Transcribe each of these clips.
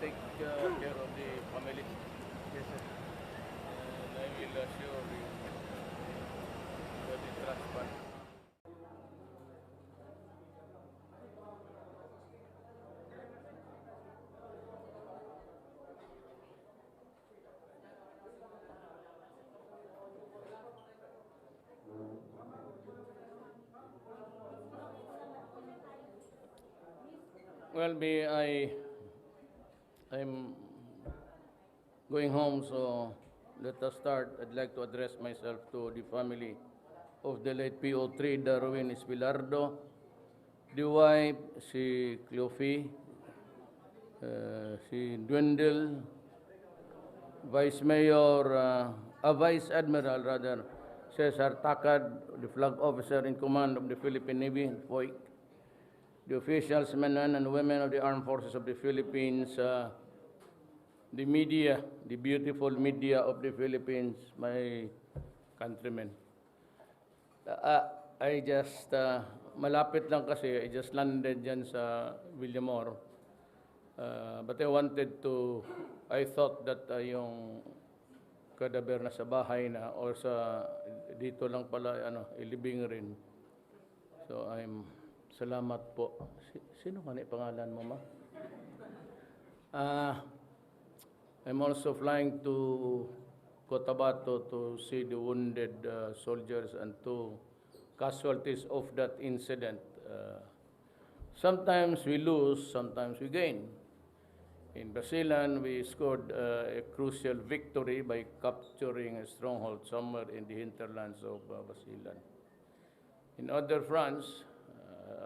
take care of the family. Yes, sir. And I will assure you that the trust fund. Well, I'm going home, so let us start. I'd like to address myself to the family of the late PO3 Darwin Espilardo, the wife, si Cleofi, si Dwindle, Vice Mayor, Vice Admiral rather, Cesar Takad, the flag officer in command of the Philippine Navy, FOIC, the officials, men and women of the Armed Forces of the Philippines, the media, the beautiful media of the Philippines, my countrymen. I just, malapit lang kasi, I just landed dyan sa Villamor. But I thought that yung kadaber na sa bahay na or sa dito lang pala ilibing rin. So salamat po. Sino man pangalan mo, ma? I'm also flying to Cotabato to see the wounded soldiers and two casualties of that incident. Sometimes we lose, sometimes we gain. In Basilan, we scored a crucial victory by capturing a stronghold somewhere in the hinterlands of Basilan. In other fronts,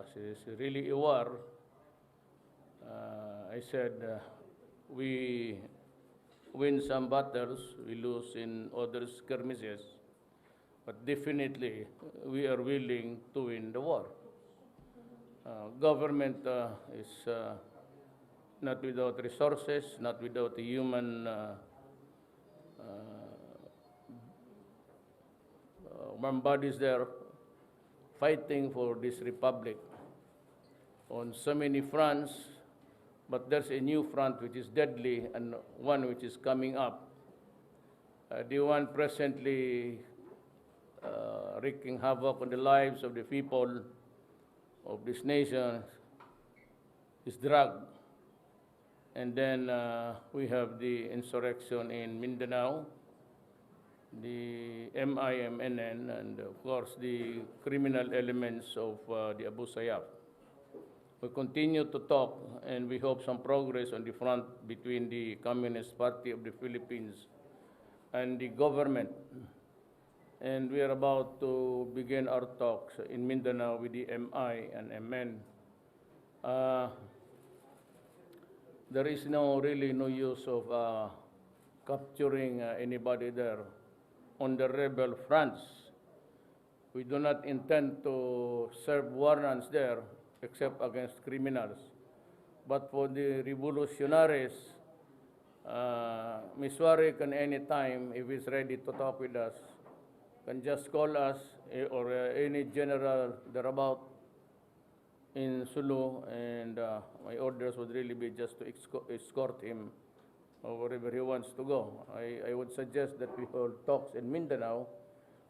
as is really a war, I said we win some battles, we lose in other skirmishes, but definitely we are willing to win the war. Government is not without resources, not without the human bodies there fighting for this republic on so many fronts, but there's a new front which is deadly and one which is coming up. The one presently wreaking havoc on the lives of the people of this nation is drug. And then we have the insurrection in Mindanao, the MIMNN, and of course the criminal elements of the Abu Sayyaf. We continue to talk and we hope some progress on the front between the Communist Party of the Philippines and the government. And we are about to begin our talks in Mindanao with the MI and MN. There is really no use of capturing anybody there on the rebel fronts. We do not intend to serve warrants there except against criminals. But for the revolutionaries, Ms. Wari can anytime, if he's ready to talk with us, can just call us or any general thereabout in Sulu, and my orders would really be just to escort him wherever he wants to go. I would suggest that we hold talks in Mindanao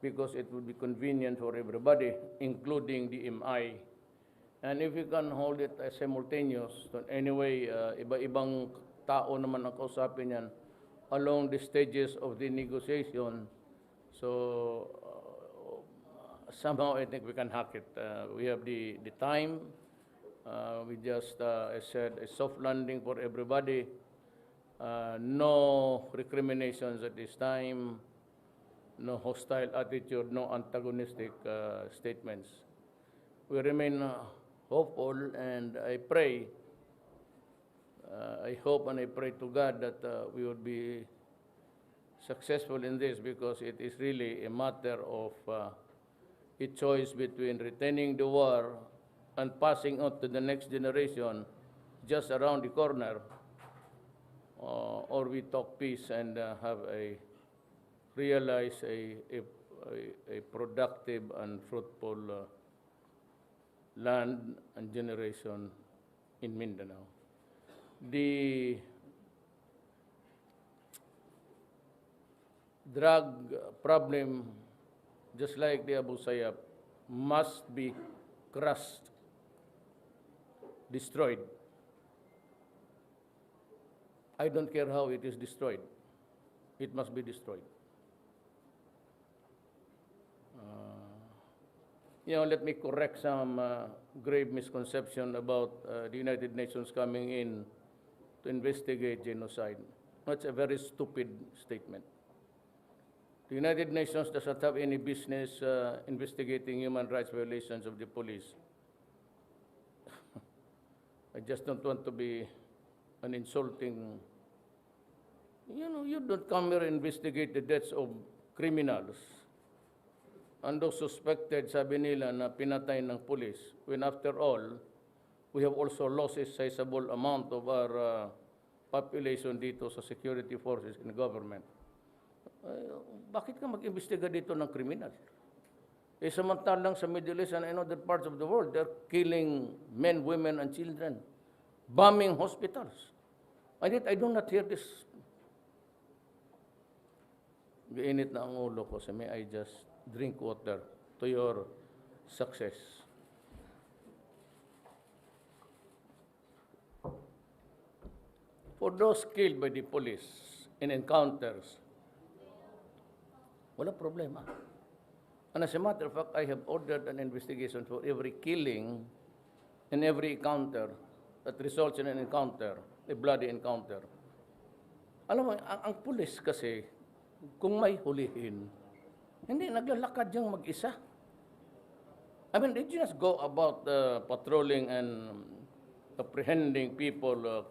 because it would be convenient for everybody, including the MI. And if we can hold it simultaneous, anyway, iba-ibang tao naman ang kausapin yan along the stages of the negotiation. So somehow I think we can hack it. We have the time. We just, I said, a soft landing for everybody. No recriminations at this time. No hostile attitude, no antagonistic statements. We remain hopeful, and I pray, I hope and I pray to God that we would be successful in this, because it is really a matter of a choice between retaining the war and passing on to the next generation just around the corner, or we talk peace and realize a productive and fruitful land and generation in Mindanao. The drug problem, just like the Abu Sayyaf, must be crushed, destroyed. I don't care how it is destroyed. It must be destroyed. Let me correct some grave misconception about the United Nations coming in to investigate genocide. That's a very stupid statement. The United Nations does not have any business investigating human rights violations of the police. I just don't want to be an insulting. You don't come here and investigate the deaths of criminals. And those suspected, sabi nila, na pinatay ng police, when after all, we have also lost a sizable amount of our population dito sa security forces in government. Bakit ka mag-imbestiga dito ng kriminal? Samantalang sa Middle East and in other parts of the world, they're killing men, women, and children, bombing hospitals. And yet, I do not hear this. Gainit na ang ulo ko, so may I just drink water to your success. For those killed by the police in encounters, wala problema. And as a matter of fact, I have ordered an investigation for every killing and every encounter that results in an encounter, a bloody encounter. Alam mo, ang pulis kasi, kung may hulihin, hindi naglalakad yung mag-isa. I mean, they just go about patrolling and apprehending people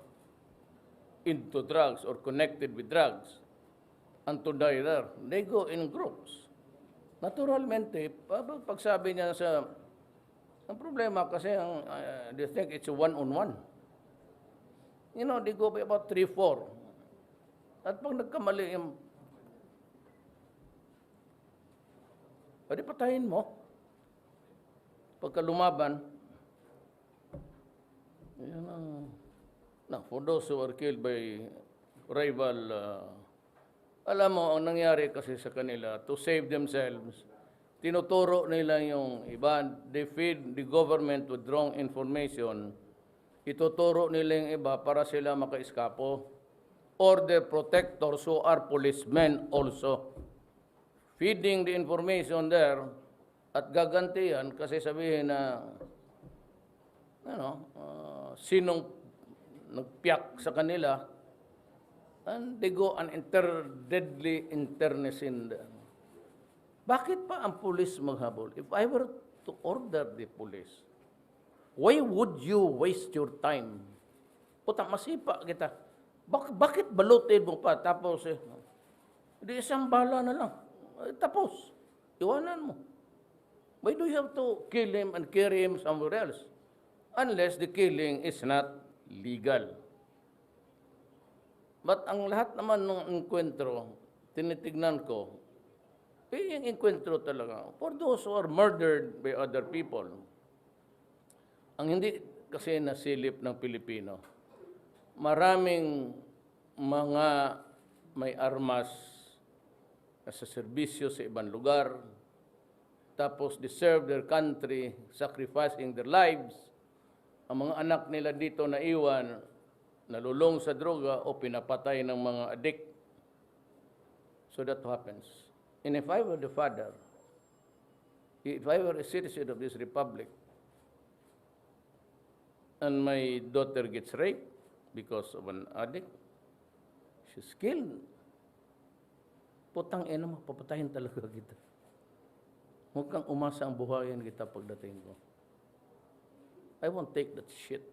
into drugs or connected with drugs and to die there. They go in groups. Naturalmente, pag sabi niya ang problema kasi they think it's a one-on-one. They go by about 3-4. At pag nagkamali yung pwede patayin mo. Pagka lumaban, for those who are killed by rival, alam mo, ang nangyari kasi sa kanila, to save themselves, tinuturo nila yung iba, they feed the government with wrong information, ituturo nila yung iba para sila makaiskapo. Or the protectors who are policemen also. Feeding the information there at gagantihan kasi sabihin na sinong nagpiyak sa kanila, and they go and deadly internecine there. Bakit pa ang police maghabol? If I were to order the police, why would you waste your time? Puta, masipa kita. Bakit balutin mo pa? Tapos, di isang bala na lang. Tapos, iwanan mo. Why do you have to kill him and carry him somewhere else? Unless the killing is not legal. But ang lahat naman ng enkwentro, tinitignan ko, yung enkwentro talaga, for those who are murdered by other people, ang hindi kasi nasilip ng Pilipino, maraming mga may armas sa serbisyo sa ibang lugar, tapos they serve their country, sacrificing their lives. Ang mga anak nila dito na iwan, nalulong sa droga o pinapatay ng mga addict. So that happens. And if I were the father, if I were a citizen of this republic, and my daughter gets raped because of an addict, she's killed. Putang ina mo, papatayin talaga kita. Huwag kang umasa ang buhayin kita pagdating ko. I won't take that shit.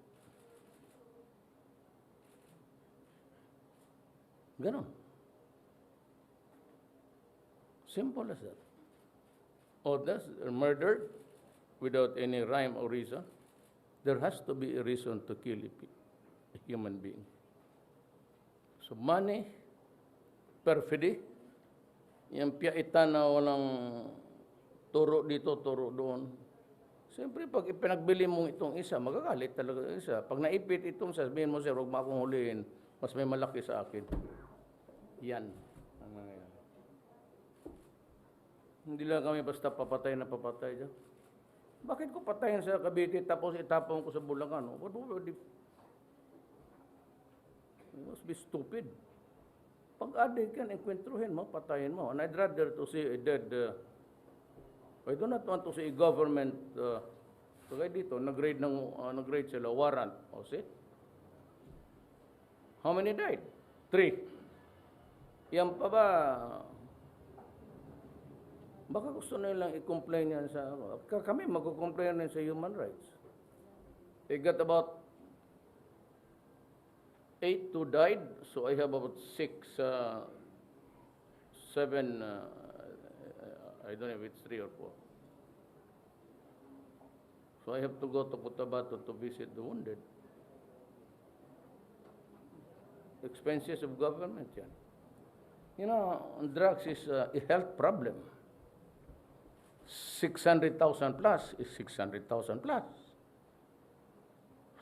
Ganon. Simple as that. Others are murdered without any rhyme or reason. There has to be a reason to kill a human being. So money, perfidy, yung piyaitan na walang turo dito, turo doon. Siyempre, pag ipinagbili mo itong isa, magagalit talaga yung isa. Pag naipit itong sabihin mo, sir, huwag mo akong huliin, mas may malaki sa akin. Yan ang nangyayari. Hindi lang kami basta papatay na papatay dyan. Bakit ko patayin sa Cavite tapos itapon ko sa Bulacan? You must be stupid. Pag adik yan, enkwentruhin mo, patayin mo. And I'd rather to see a dead, I do not want to see a government, kaya dito, nag-raid sila, warrant. O see? How many died? 3. Yan pa ba, baka gusto nilang i-complain yan sa, kami mag-complain yan sa human rights. They got about 8 who died, so I have about 6, 7, I don't know if it's 3 or 4. So I have to go to Cotabato to visit the wounded. Expenses of government yan. You know, drugs is a health problem. 600,000 plus is 600,000 plus.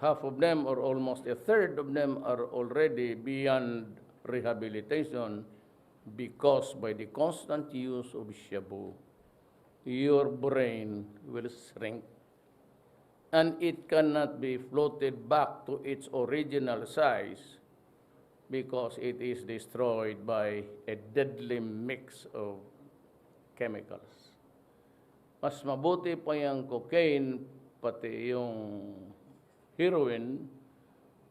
Half of them, or almost a third of them, are already beyond rehabilitation because by the constant use of shabu, your brain will shrink and it cannot be floated back to its original size because it is destroyed by a deadly mix of chemicals. Mas mabuti pa yung cocaine, pati yung heroin,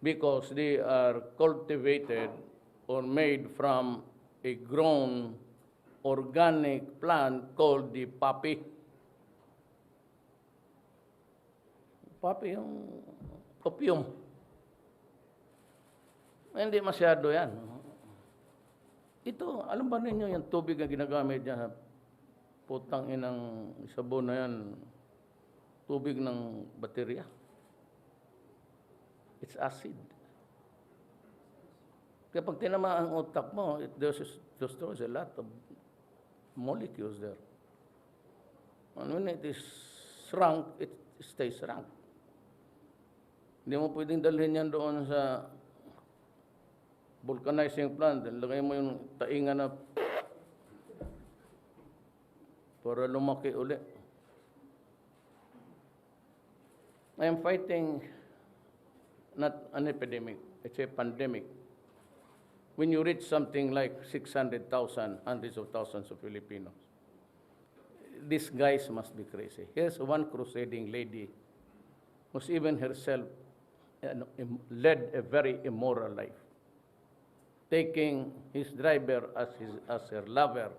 because they are cultivated or made from a grown organic plant called the poppy. Poppy yung opium. Hindi masyado yan. Ito, alam ba ninyo yung tubig na ginagamit dyan? Putang inang sabon na yan, tubig ng baterya. It's acid. Kaya pag tinamaan ang utak mo, it destroys a lot of molecules there. And when it is shrunk, it stays shrunk. Hindi mo pwedeng dalhin yan doon sa vulcanizing plant. Lagay mo yung tainga na para lumaki uli. I am fighting not an epidemic, it's a pandemic. When you reach something like 600,000, hundreds of thousands of Filipinos, these guys must be crazy. Here's one crusading lady who's even herself led a very immoral life, taking his driver as her lover.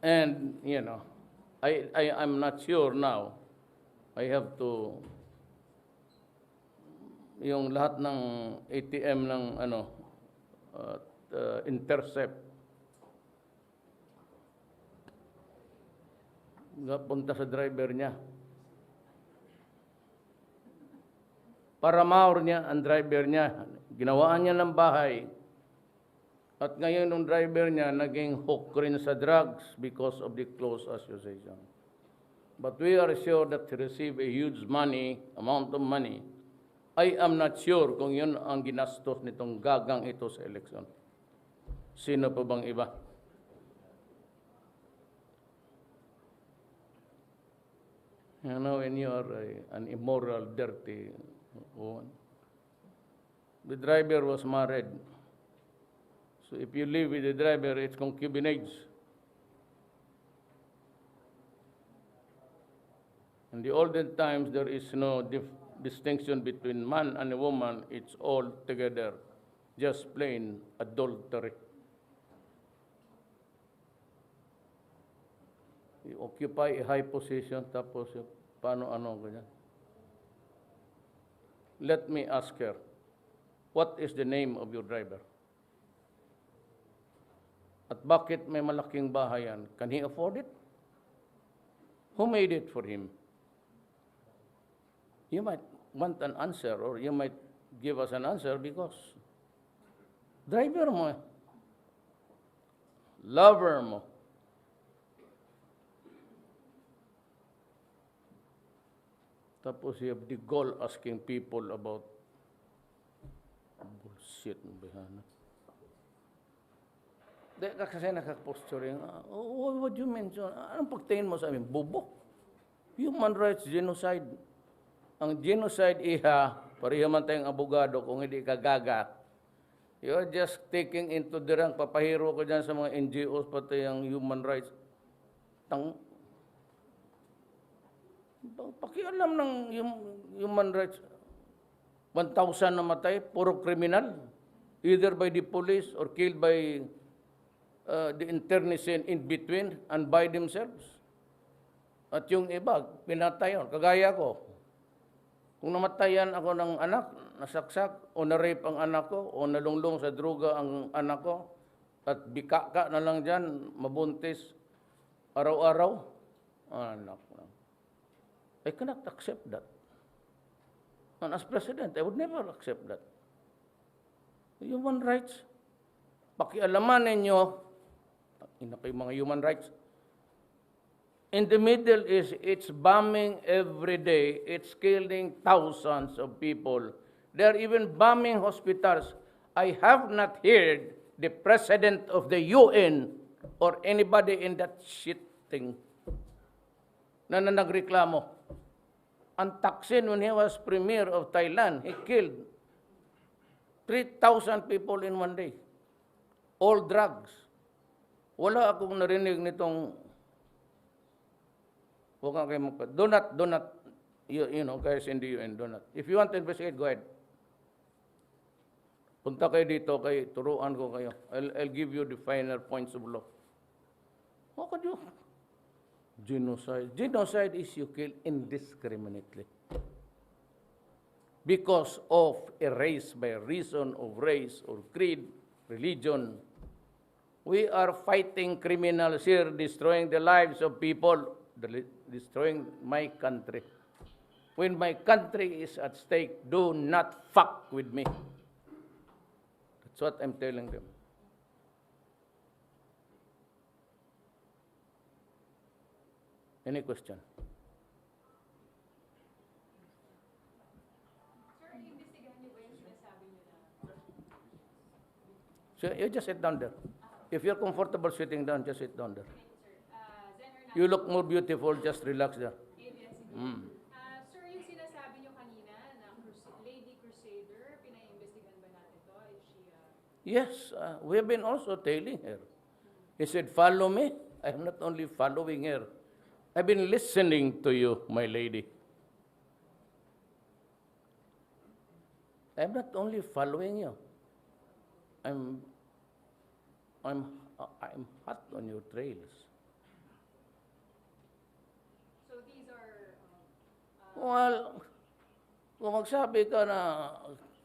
And, you know, I'm not sure now. I have to, yung lahat ng ATM ng intercept, punta sa driver niya. Para maur niya ang driver niya. Ginawaan niya ng bahay. At ngayon yung driver niya naging hook rin sa drugs because of the close association. But we are sure that he received a huge amount of money. I am not sure kung yun ang ginastos nitong gagang ito sa eleksyon. Sino pa bang iba? You know, when you are an immoral, dirty woman. The driver was married. So if you live with the driver, it's concubinage. In the olden times, there is no distinction between man and a woman. It's all together, just plain adultery. You occupy a high position, tapos paano ganyan. Let me ask her, what is the name of your driver? At bakit may malaking bahay yan? Can he afford it? Who made it for him? You might want an answer, or you might give us an answer because driver mo, lover mo. Tapos you have the goal asking people about bullshit. Kasi nakaposturing, what do you mention? Anong pagtingin mo sa amin? Bobo. Human rights, genocide. Ang genocide pareho man tayong abogado kung hindi ka gaga. You're just taking into the rank, papahiro ko dyan sa mga NGOs, pati ang human rights. Pakialam ng human rights. 1,000 namatay, puro kriminal. Either by the police or killed by the internecine in between and by themselves. At yung iba, pinatayon. Kagaya ko. Kung namatayan ako ng anak, nasaksak, o na-rape ang anak ko, o nalunglong sa droga ang anak ko, at bika na lang dyan, mabuntis, araw-araw, anak na. I cannot accept that. And as president, I would never accept that. Human rights, pakialaman ninyo, mga human rights. In the Middle East, it's bombing every day. It's killing thousands of people. They're even bombing hospitals. I have not heard the president of the UN or anybody in that shit thing na nagreklamo. Ang Thaksin, when he was premier of Thailand, he killed 3,000 people in one day. All drugs. Wala akong narinig nitong huwag nga kayo do not, you know, guys in the UN, do not. If you want to investigate, go ahead. Punta kayo dito, turuan ko kayo. I'll give you the finer points of law. How could you? Genocide. Genocide is you kill indiscriminately. Because of a race, by reason of race or creed, religion. We are fighting criminals here, destroying the lives of people, destroying my country. When my country is at stake, do not fuck with me. That's what I'm telling them. Any question? Sir, iimbestigahan niyo ba yung sinasabi niyo na? So you just sit down there. If you're comfortable sitting down, just sit down there. Sir, You look more beautiful, just relax there. Sir, yung sinasabi niyo kanina na Lady Crusader, pinaimbestigahan ba natin to? Is she, Yes, we have been also tailing her. He said, follow me. I am not only following her. I've been listening to you, my lady. I'm not only following you. I'm hot on your trails. So these are, Well, kung magsabi ka na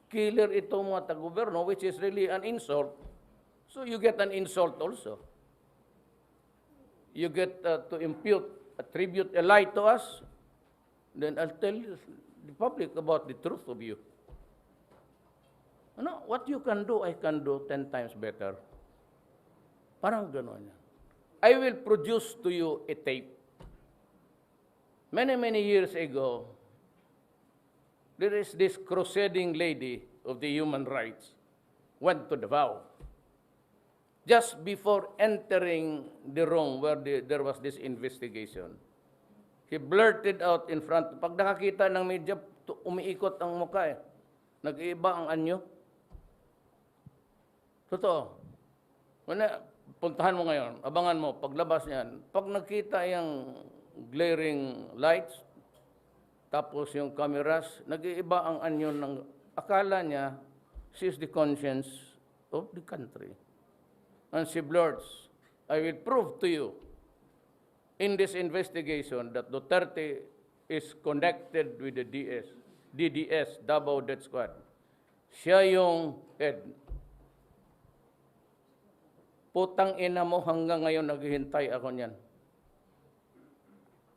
killer ito mga taga-gobyerno, which is really an insult, so you get an insult also. You get to attribute a lie to us, then I'll tell the public about the truth of you. Ano, what you can do, I can do 10 times better. Parang gano'n yan. I will produce to you a tape. Many, many years ago, there is this crusading lady of the human rights went to Davao. Just before entering the room where there was this investigation, he blurted out in front. Pag nakakita ng media, umiikot ang mukha eh. Nag-iiba ang anyo. Totoo. Puntahan mo ngayon, abangan mo, paglabas niyan, pag nakita yung glaring lights, tapos yung cameras, nag-iiba ang anyo ng akala niya, she's the conscience of the country. And she blurts, I will prove to you in this investigation that Duterte is connected with the DDS, Davao Death Squad. Siya yung head. Putang ina mo, hanggang ngayon naghihintay ako niyan.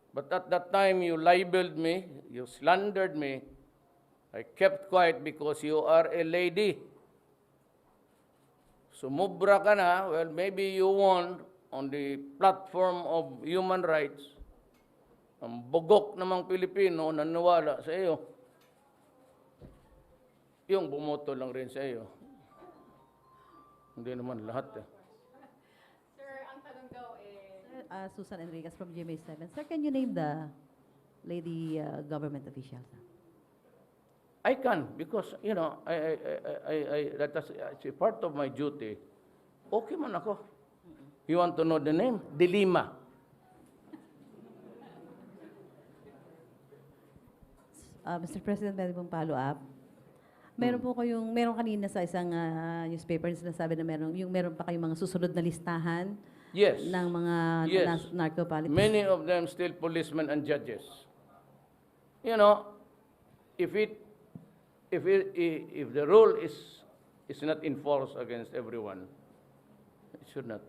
But at that time, you libeled me, you slandered me. I kept quiet because you are a lady. Sumubra ka na, well, maybe you won on the platform of human rights. Ang bugok namang Pilipino naniwala sa iyo. Yung bumoto lang rin sa iyo. Hindi naman lahat eh. Susan Enriquez from GMA7. Sir, can you name the lady government official, sir? I can, because, you know, that is it's a part of my duty. Okay man ako. You want to know the name? Dilima. Mr. President, meron pong follow-up. Meron kanina sa isang newspaper na sinasabi na meron pa kayong mga susunod na listahan Yes. ng mga Yes. narco-politics. Many of them still policemen and judges. You know, if the rule is not enforced against everyone, it should not.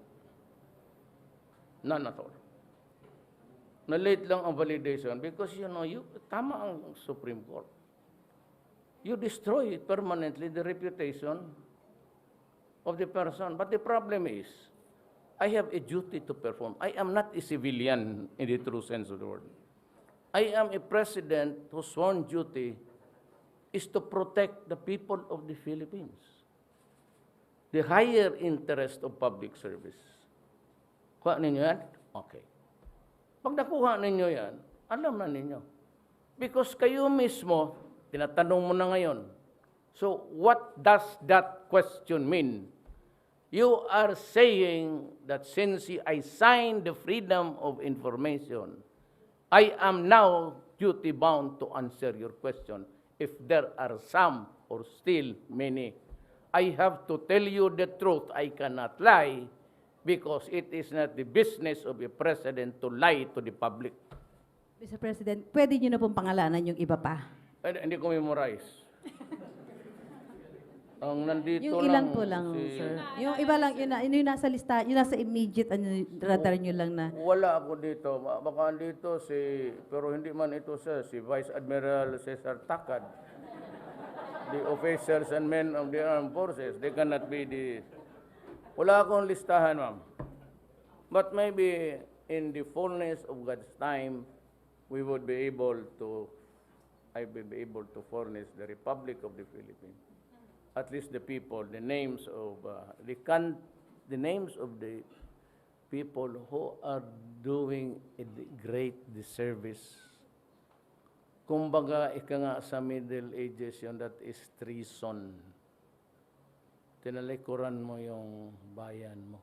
None at all. Na-late lang ang validation because, you know, tama ang Supreme Court. You destroy permanently the reputation of the person. But the problem is, I have a duty to perform. I am not a civilian in the true sense of the word. I am a president whose sworn duty is to protect the people of the Philippines. The higher interest of public service. Kuha ninyo yan? Okay. Pag nakuha ninyo yan, alam na ninyo. Because kayo mismo, tinatanong mo na ngayon. So, what does that question mean? You are saying that since I signed the Freedom of Information, I am now duty-bound to answer your question. If there are some or still many, I have to tell you the truth. I cannot lie because it is not the business of a president to lie to the public. Mr. President, pwede nyo na pong pangalanan yung iba pa. Hindi ko memorize. Ang nandito Yung ilan po lang, sir. Yung iba lang, yung nasa lista, yung nasa immediate, radar nyo lang na. Wala ako dito. Baka dito pero hindi man ito si Vice Admiral Cesar Takad. The officers and men of the armed forces, they cannot be Wala akong listahan, ma'am. But maybe in the fullness of God's time, we would be able to, I will be able to furnish the Republic of the Philippines. At least the people, the names of the people who are doing a great disservice. Kumbaga, ika nga sa Middle Ages yun, that is treason. Tinalikuran mo yung bayan mo.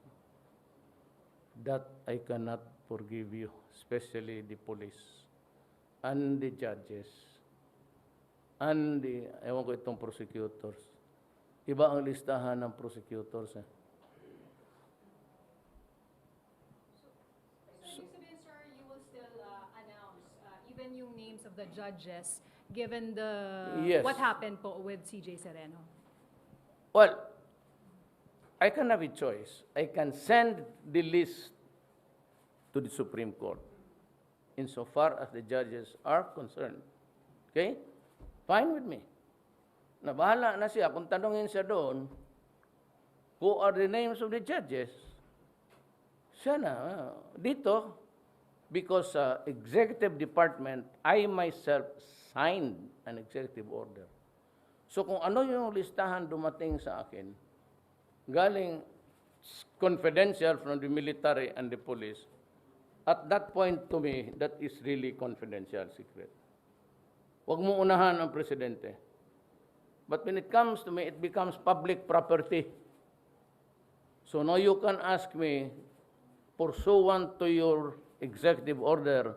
That I cannot forgive you, especially the police and the judges and ewan ko itong prosecutors. Iba ang listahan ng prosecutors. So, ibig sabihin, sir, you will still announce even yung names of the judges given Yes. what happened po with CJ Sereno? Well, I can have a choice. I can send the list to the Supreme Court insofar as the judges are concerned. Okay? Fine with me. Nabahala na siya. Kung tanongin siya doon, who are the names of the judges? Siya na. Dito, because executive department, I myself signed an executive order. So kung ano yung listahan dumating sa akin, galing confidential from the military and the police, at that point to me, that is really confidential secret. Huwag mo unahan ang presidente. But when it comes to me, it becomes public property. So now you can ask me, pursuant to your executive order,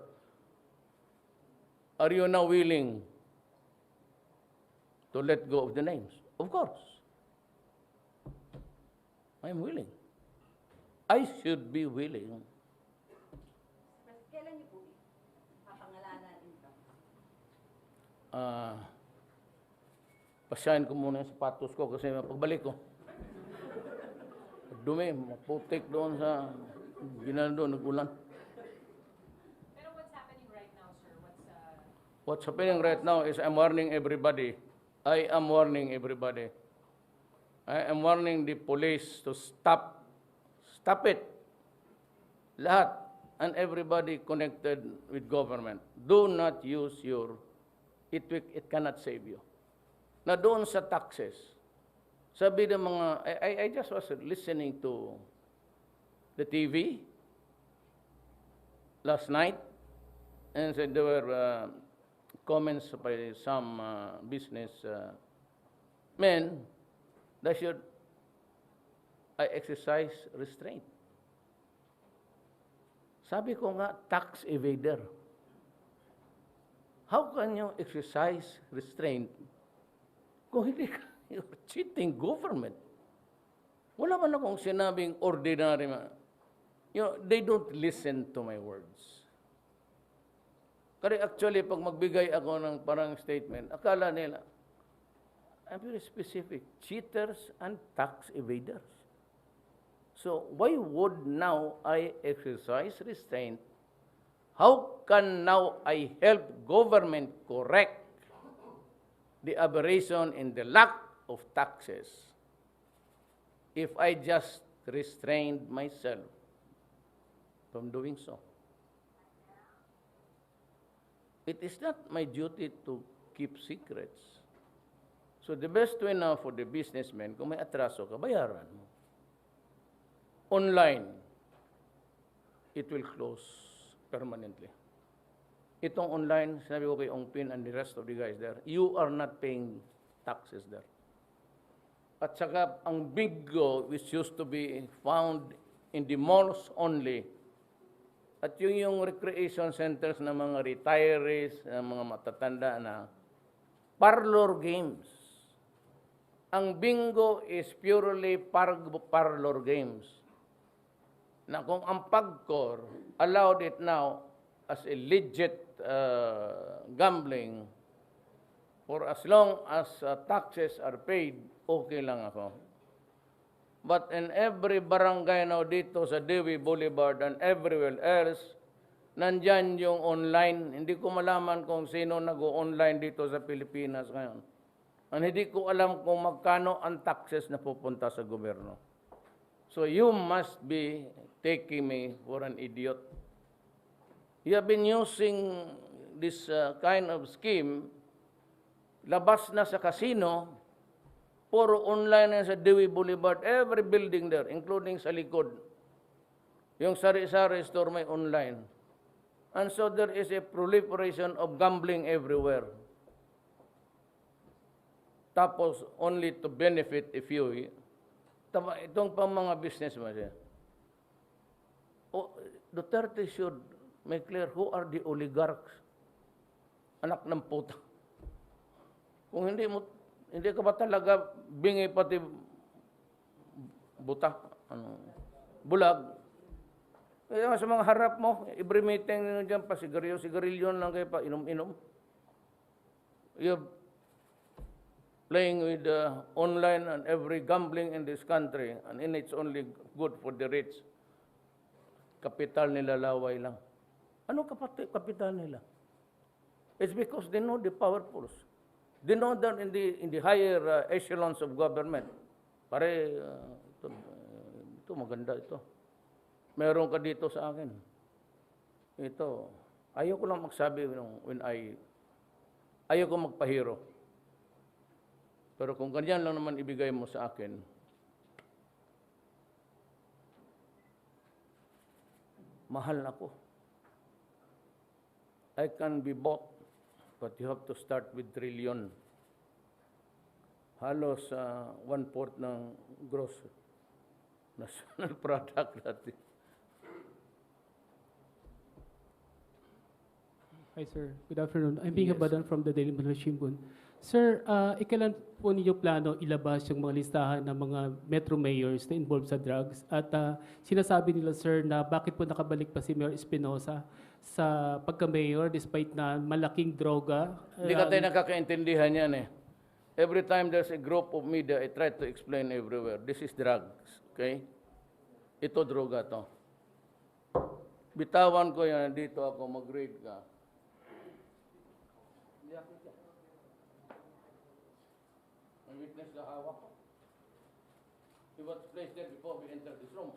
are you now willing to let go of the names? Of course. I'm willing. I should be willing. Kailan niyo po papangalanan ito? Pasyahin ko muna yung sapatos ko kasi pagbalik ko, dumi, maputik doon sa ginando, nag-ulan. Pero what's happening right now, sir? What's happening right now is I'm warning everybody. I am warning everybody. I am warning the police to stop it. Lahat and everybody connected with government. Do not use it cannot save you. Na doon sa taxes, sabi ng mga, I just was listening to the TV, last night, and said there were comments by some business men that should I exercise restraint. Sabi ko nga, tax evader. How can you exercise restraint kung hindi ka, you're cheating government? Wala man akong sinabing ordinary. They don't listen to my words. Kasi actually, pag magbigay ako ng parang statement, akala nila, I'm very specific, cheaters and tax evaders. So why would now I exercise restraint? How can now I help government correct the aberration in the lack of taxes if I just restrained myself from doing so? It is not my duty to keep secrets. So the best way now for the businessman, kung may atraso ka, bayaran mo. Online, it will close permanently. Itong online, sinabi ko kay Ong Pin and the rest of the guys there, you are not paying taxes there. At saka, ang bingo, which used to be found in the malls only, at yung recreation centers ng mga retirees, ng mga matatanda na parlor games. Ang bingo is purely parlor games. Na kung ang PAGCOR allowed it now as a legit gambling, for as long as taxes are paid, okay lang ako. But in every barangay now dito sa Dewey Boulevard and everywhere else, nandyan yung online. Hindi ko malaman kung sino nag-online dito sa Pilipinas ngayon. And hindi ko alam kung magkano ang taxes na pupunta sa gobyerno. So you must be taking me for an idiot. You have been using this kind of scheme, labas na sa casino, puro online na sa Dewey Boulevard, every building there, including sa likod. Yung sari-sari store may online. And so there is a proliferation of gambling everywhere. Tapos only to benefit a few. Itong pang mga businessmen siya. Duterte should make clear who are the oligarchs. Anak ng puta. Kung hindi ka ba talaga bingi pati buta, bulag. Kaya sa mga harap mo, every meeting nyo dyan, sigarilyo lang kayo pa, inom-inom. You're playing with online and every gambling in this country, and it's only good for the rich. Kapital nila laway lang. Ano kapital nila? It's because they know the powerfuls. They know that in the higher echelons of government. Pare, ito maganda ito. Meron ka dito sa akin. Ito, ayaw ko lang magsabi ayaw ko magpahiro. Pero kung ganyan lang naman ibigay mo sa akin, mahal ako. I can be bought, but you have to start with trillion. Halos 1/4 ng gross national product natin. Hi, sir. Good afternoon. I'm Bing Habadan from the Daily Manila Shimbun. Sir, ikilan po ninyo plano ilabas yung mga listahan ng mga metro mayors na involved sa drugs? At sinasabi nila, sir, na bakit po nakabalik pa si Mayor Espinosa sa pagka-mayor despite na malaking droga? Hindi ka tayo nakakaintindihan yan eh. Every time there's a group of media, I try to explain everywhere. This is drugs, okay? Ito droga to. Bitawan ko yan, dito ako mag-read ka. May witness na hawak ko. He was placed there before we entered this room.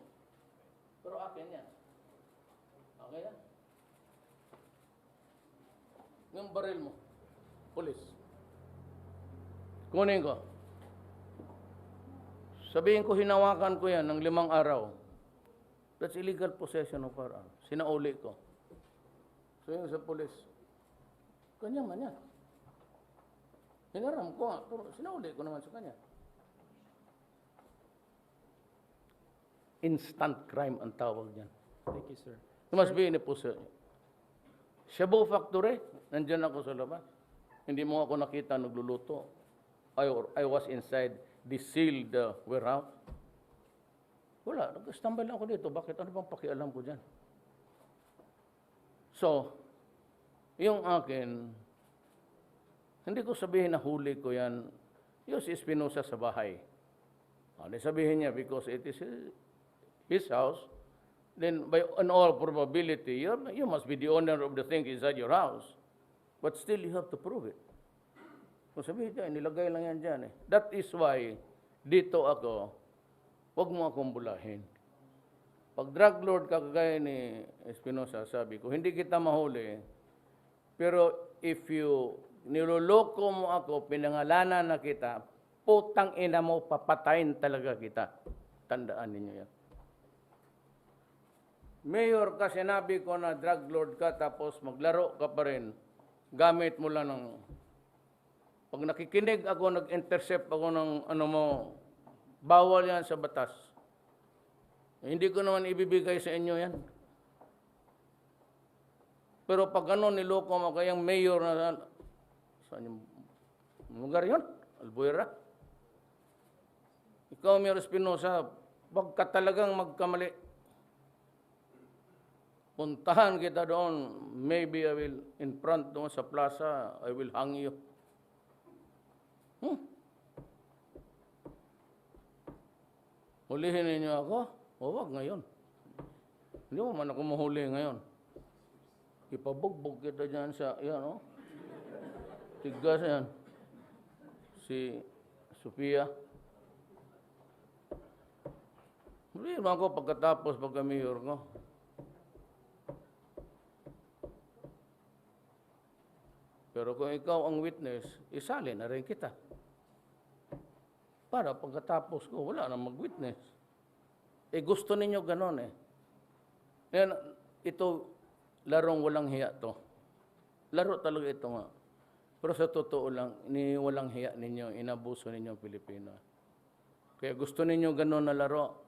Pero akin yan. Okay yan? Yung baril mo, police. Kunin ko. Sabihin ko, hinawakan ko yan ng 5 araw. That's illegal possession of firearms. Sinauli ko. So yung sa pulis, kanya man yan. Hinaram ko nga, pero sinauli ko naman sa kanya. Instant crime ang tawag niyan. Thank you, sir. It must be in a possession. Shabu Factory, nandyan ako sa labas. Hindi mo ako nakita nagluluto. I was inside the sealed warehouse. Wala, nag-stambay lang ako dito. Bakit? Ano bang pakialam ko dyan? So, yung akin, hindi ko sabihin na huli ko yan. Yung si Espinosa sa bahay. Ano sabihin niya, because it is his house, then by in all probability, you must be the owner of the thing inside your house. But still, you have to prove it. Kung sabihin niya, nilagay lang yan dyan eh. That is why, dito ako, huwag mo akong bulahin. Pag drug lord ka kagaya ni Espinosa, sabi ko, hindi kita mahuli. Pero if you niloloko mo ako, pinangalanan na kita, putang ina mo, papatayin talaga kita. Tandaan ninyo yan. Mayor ka, sinabi ko na drug lord ka, tapos maglaro ka pa rin. Gamit mo lang ng... Pag nakikinig ako, nag-intercept ako ng ano mo, bawal yan sa batas. Hindi ko naman ibibigay sa inyo yan. Pero pag ano, niloko mo kayang mayor na... Saan yung lugar yun? Albuera. Ikaw, Mayor Espinosa, wag ka talagang magkamali. Puntahan kita doon. Maybe I will, in front doon sa plaza, I will hang you. Hulihin ninyo ako? O wag ngayon. Hindi mo man ako mahuli ngayon. Ipabugbog kita dyan sa, yan o. Tigas yan. Si Sofia. Hulihin mo ako pagkatapos pagka-mayor ko. Pero kung ikaw ang witness, isali na rin kita. Para pagkatapos ko, wala na mag-witness. Eh gusto ninyo ganon eh. Yan, ito, larong walang hiya to. Laro talaga ito nga. Pero sa totoo lang, walang hiya ninyo, inabuso ninyo ang Pilipino. Kaya gusto ninyo ganon na laro.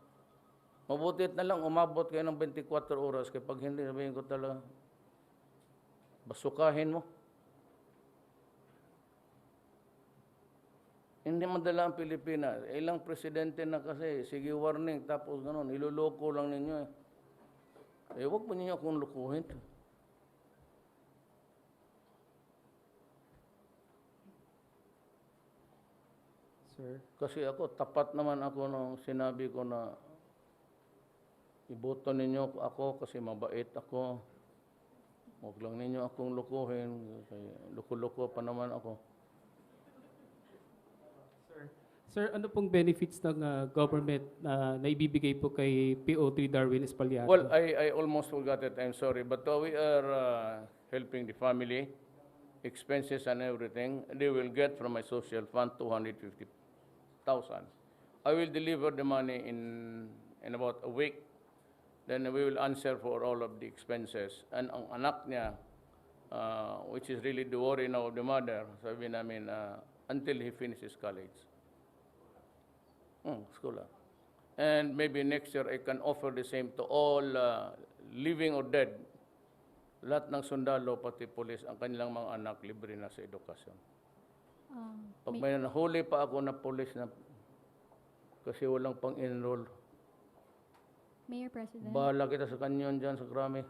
Mabutit na lang, umabot kayo ng 24 oras. Kaya pag hindi, sabihin ko talaga, basukahin mo. Hindi madala ang Pilipinas. Ilang presidente na kasi, sige warning, tapos gano'n, iluloko lang ninyo eh. Eh, huwag pa ninyo akong lukuhin. Sir. Kasi ako, tapat naman ako nung sinabi ko na iboto ninyo ako kasi mabait ako. Huwag lang ninyo akong lukuhin. Kasi luko-luko pa naman ako. Sir, ano pong benefits ng government na naibibigay po kay PO3 Darwin Espaillat? Well, I almost forgot it. I'm sorry. But we are helping the family, expenses and everything. They will get from my social fund 250,000. I will deliver the money in about a week. Then we will answer for all of the expenses. And ang anak niya, which is really the worry now of the mother, sabi namin, until he finishes college. School. And maybe next year I can offer the same to all living or dead. Lahat ng sundalo, pati polis, ang kanilang mga anak libre na sa edukasyon. Pag may nahuli pa ako na polis na kasi walang pang-enroll, Mayor President. bahala kita sa kanyon dyan sa krami.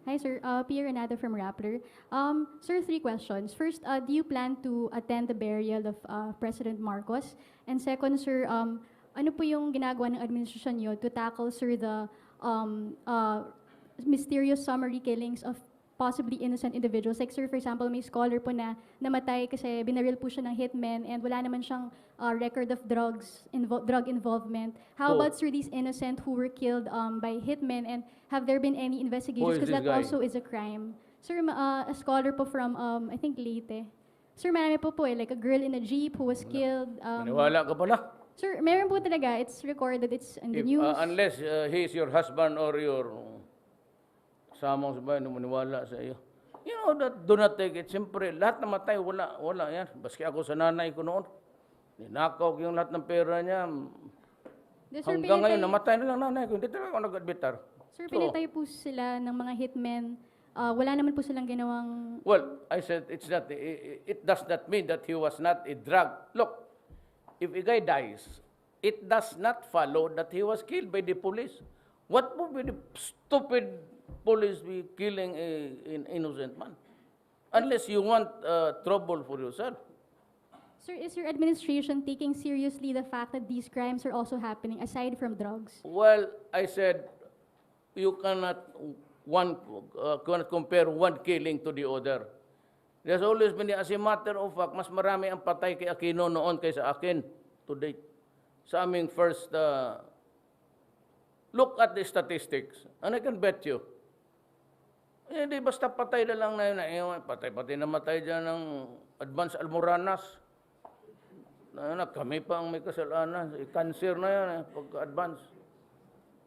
Hi, sir. Pierre Renado from Rappler. Sir, 3 questions. First, do you plan to attend the burial of President Marcos? And second, sir, ano po yung ginagawa ng administrasyon niyo to tackle, sir, the mysterious summary killings of possibly innocent individuals? Like, sir, for example, may scholar po na namatay kasi binaril po siya ng hitman and wala naman siyang record of drug involvement. How Oh. about, sir, these innocent who were killed by hitmen, and have there been any investigations? Who is Because this that guy? also is a crime. Sir, a scholar po from, I think, Leyte. Sir, marami po like a girl in a jeep who was killed. Maniwala ka pala. Sir, meron po talaga. It's recorded. It's in the news. Unless he is your husband or your samang sabay, maniwala sa iyo. You know that do not take it. Siyempre, lahat namatay, wala yan. Baski ako sa nanay ko noon. Ninakaw ko yung lahat ng pera niya. Sir, Hanggang ngayon, namatay na lang nanay ko. Hindi talaga ako nag-admitar. Sir, So, pinatay po sila ng mga hitmen. Wala naman po silang ginawang... well, I said it does not mean that he was not a drug. Look, if a guy dies, it does not follow that he was killed by the police. What would be the stupid police be killing an innocent man? Unless you want trouble for yourself. Sir, is your administration taking seriously the fact that these crimes are also happening aside from drugs? Well, I said you cannot compare one killing to the other. There's always been, as a matter of fact, mas marami ang patay kay Aquino noon kaysa akin to date. Sa aming first, look at the statistics, and I can bet you, hindi basta patay na lang na yun, patay-patay namatay dyan ng Advance Almoranas. Kami pa ang may kasalanan. Cancer na yan, pagka-advance.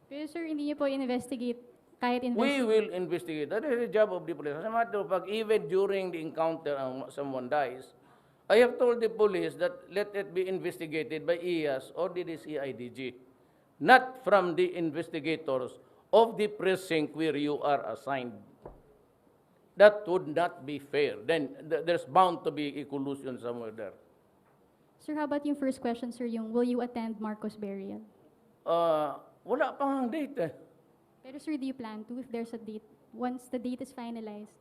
Pero sir, hindi niyo po investigate kahit We will investigate. That is the job of the police. As a matter of fact, even during the encounter someone dies, I have told the police that let it be investigated by IAS or the CIDG, not from the investigators of the precinct where you are assigned. That would not be fair. Then there's bound to be a collusion somewhere there. Sir, how about yung first question, sir, yung will you attend Marcos burial? Wala pang date eh. Pero sir, do you plan to if there's a date? Once the date is finalized?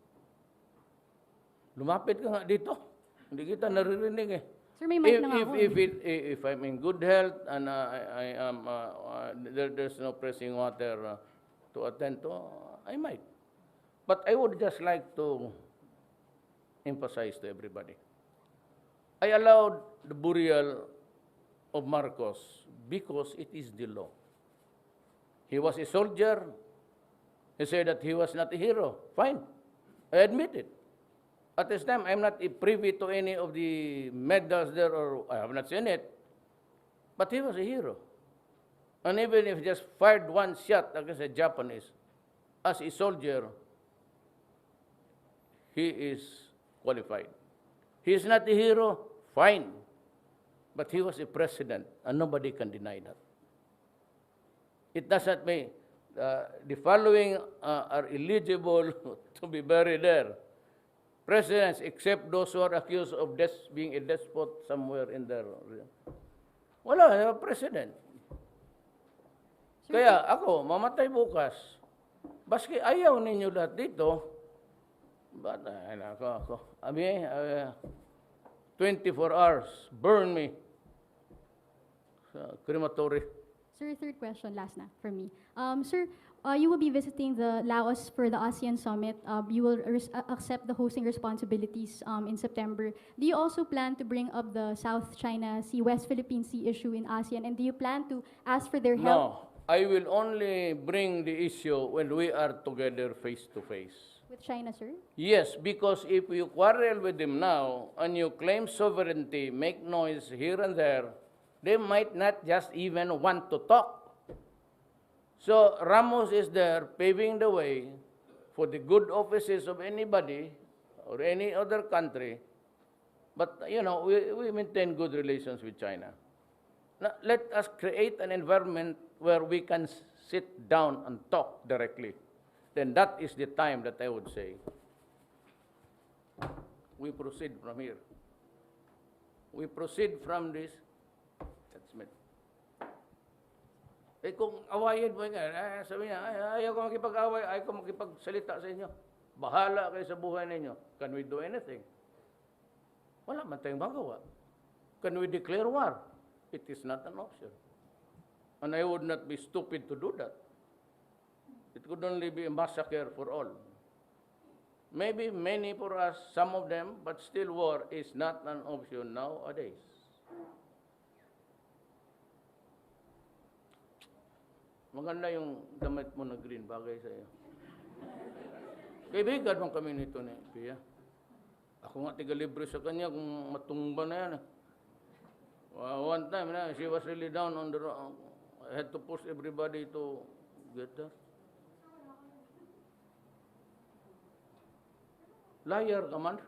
Lumapit ka nga dito. Hindi kita naririnig eh. Sir, may mic na nga ako. If I'm in good health and I am there's no pressing water to attend to, I might. But I would just like to emphasize to everybody. I allowed the burial of Marcos because it is the law. He was a soldier. He said that he was not a hero. Fine. I admit it. At this time, I'm not privy to any of the medals there, or I have not seen it. But he was a hero. And even if he just fired one shot against the Japanese, as a soldier, he is qualified. He is not a hero, fine. But he was a president, and nobody can deny that. It does not mean the following are eligible to be buried there. Presidents, except those who are accused of being a despot somewhere in their... Wala, president. Kaya ako, mamatay bukas. Baski ayaw ninyo lahat dito, but ako. 24 hours, burn me sa crematory. Sir, third question, last na for me. Sir, you will be visiting the Laos for the ASEAN Summit. You will accept the hosting responsibilities in September. Do you also plan to bring up the South China Sea, West Philippine Sea issue in ASEAN? And do you plan to ask for their help? No, I will only bring the issue when we are together face to face. With China, sir? Yes, because if you quarrel with them now and you claim sovereignty, make noise here and there, they might not just even want to talk. So Ramos is there paving the way for the good offices of anybody or any other country. But, you know, we maintain good relations with China. Now, let us create an environment where we can sit down and talk directly. Then that is the time that I would say we proceed from here. We proceed from this. That's me. Eh kung awayin mo nga, sabi niya, ayaw ko makipag-away, ayaw ko makipagsalita sa inyo. Bahala kayo sa buhay ninyo. Can we do anything? Wala man tayong magawa. Can we declare war? It is not an option. And I would not be stupid to do that. It could only be a massacre for all. Maybe many for us, some of them, but still war is not an option nowadays. Maganda yung damit mo na green, bagay sa iyo. Kaibigan mong kami nito ni Pia. Ako nga tiga-libre sa kanya kung matumba na yan. One time, she was really down on the road. I had to push everybody to get there. Liar ka man.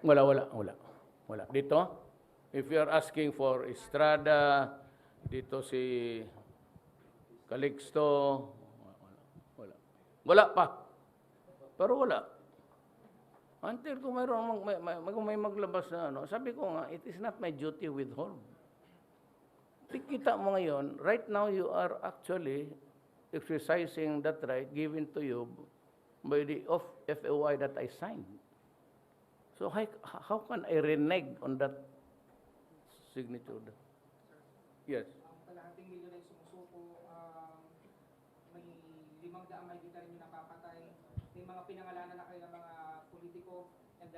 Wala. Dito, if you are asking for Estrada, dito si Calixto, wala pa. Pero wala. Until kung may maglabas na ano, sabi ko nga, it is not my duty withhold. Kita mo ngayon, right now you are actually exercising that right given to you by the FOI that I signed. So how can I renege on that signature? Yes. Ang kalahating milyon ay sumusuko, may 500 may kita rin yung napapatay, may mga pinangalanan na kayo ng mga politiko, and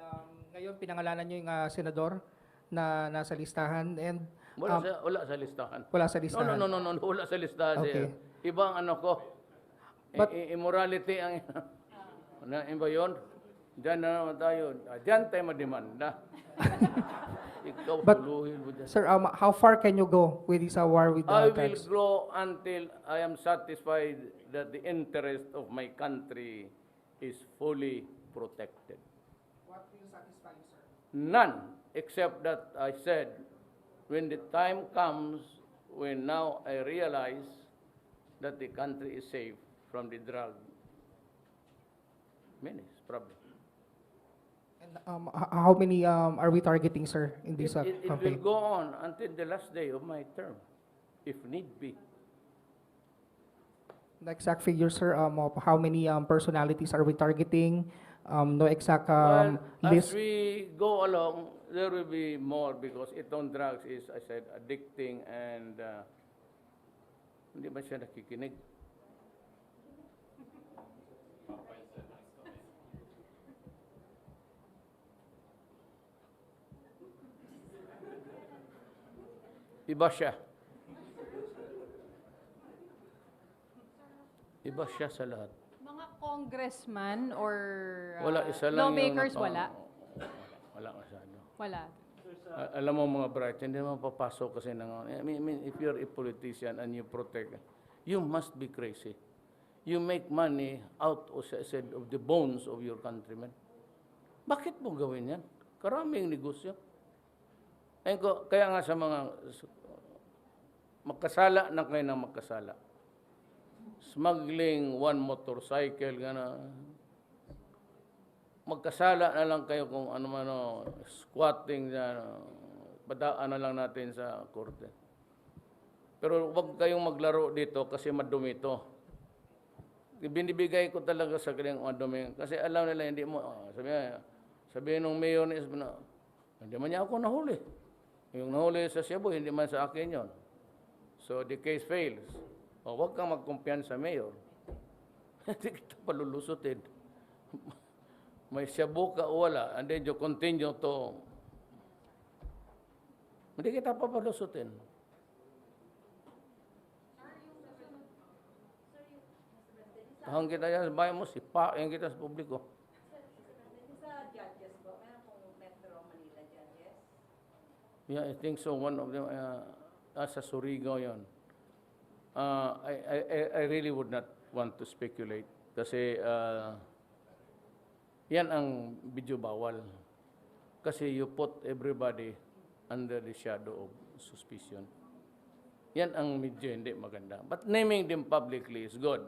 ngayon pinangalanan nyo yung senador na nasa listahan, and Wala sa listahan. wala sa listahan. No, wala sa listahan. Okay. Ibang ano ko, But- immorality ang, iba yun? Diyan na naman tayo. Diyan tayo mademanda. Ikaw, But- tuluhin mo dyan. Sir, how far can you go with this war with the I will drugs? grow until I am satisfied that the interest of my country is fully protected. What will satisfy you, sir? None, except that I said, when the time comes, when now I realize that the country is safe from the drug menace, problem. And how many are we targeting, sir, in this It will campaign? go on until the last day of my term, if need be. The exact figure, sir, of how many personalities are we targeting? No exact Well, as list. we go along, there will be more because itong drugs is, I said, addicting and hindi ba siya nakikinig? Iba siya. Iba siya sa lahat. Mga congressman or Wala, isa lang lawmakers, yung wala? Wala masyado. Wala. Alam mo mga bright, hindi naman papasok kasi ng, I mean, if you're a politician and you protect, you must be crazy. You make money out of, said, of the bones of your countrymen. Bakit mo gawin yan? Karaming negosyo. Kaya nga sa mga magkasala na kayo ng magkasala. Smuggling one motorcycle, gana. Magkasala na lang kayo kung ano, squatting, padaan na lang natin sa korte. Pero huwag kayong maglaro dito kasi madumi ito. Binibigay ko talaga sa kanilang madumi. Kasi alam nila, hindi mo, sabihin ng mayor ni Esbana, hindi man niya ako nahuli. Yung nahuli sa Cebu, hindi man sa akin yon. So the case fails. O huwag kang magkumpiyansa sa mayor. Hindi kita palulusutin. May Cebu ka o wala, and then you continue to, hindi kita papalusutin. Tahang kita yan, bayan mo, sipain kita sa publiko. Sa judges po, meron pong Metro Manila judges. Yeah, I think so. One of them, sa Surigao yon. I really would not want to speculate kasi yan ang video bawal. Kasi you put everybody under the shadow of suspicion. Yan ang medyo hindi maganda. But naming them publicly is good.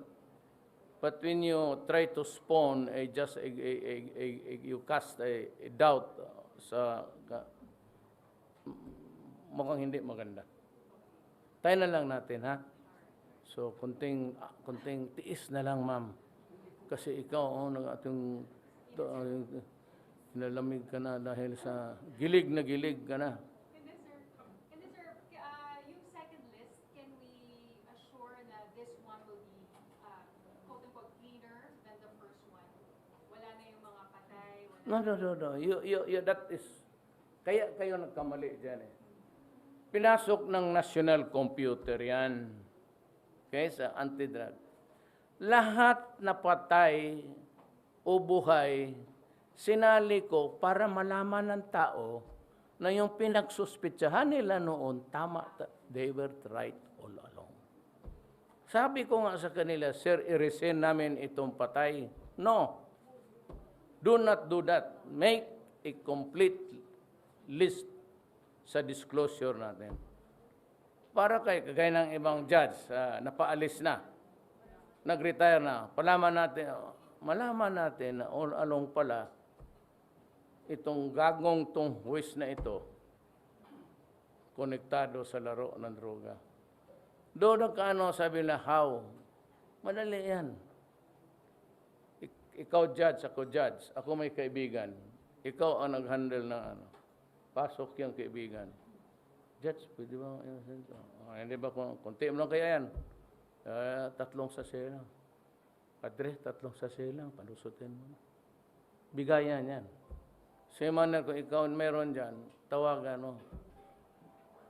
But when you try to spawn you cast a doubt sa mukhang hindi maganda. Tayo na lang natin, ha? So, kunting tiis na lang, ma'am. Kasi ikaw, ating nalamig ka na dahil sa gilig na gilig ka na. Hindi, sir. Yung second list, can we assure na this one will be quote-unquote cleaner than the first one? Wala na yung mga patay, wala No. That is, kaya kayo nagkamali dyan eh. Pinasok ng national computer yan. Okay, sa anti-drug. Lahat na patay o buhay, sinali ko para malaman ng tao na yung pinagsuspitsahan nila noon, tama, they were right all along. Sabi ko nga sa kanila, sir, i-resign namin itong patay. No. Do not do that. Make a complete list sa disclosure natin. Para kagaya ng ibang judge, napaalis na, nag-retire na, malaman natin na all along pala, itong gagong tong huwis na ito, konektado sa laro ng droga. Doon nagkaano, sabi na, how? Madali yan. Ikaw judge, ako judge. Ako may kaibigan. Ikaw ang nag-handle ng ano. Pasok yung kaibigan. Judge, pwede ba? Hindi ba kung konti mo lang kaya yan? 3 sachet lang. Padre, 3 sachet lang. Panusutin mo. Bigayan yan. Same manner kung ikaw meron dyan, tawagan mo.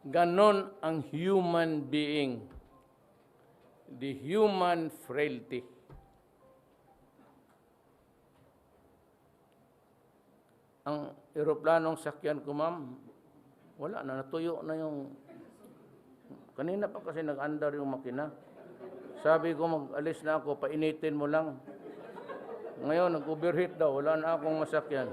Ganon ang human being. The human frailty. Ang eroplanong sakyan ko, ma'am, wala na, natuyo na yung... Kanina pa kasi nag-andar yung makina. Sabi ko, mag-alis na ako, painitin mo lang. Ngayon, nag-overheat daw, wala na akong masakyan.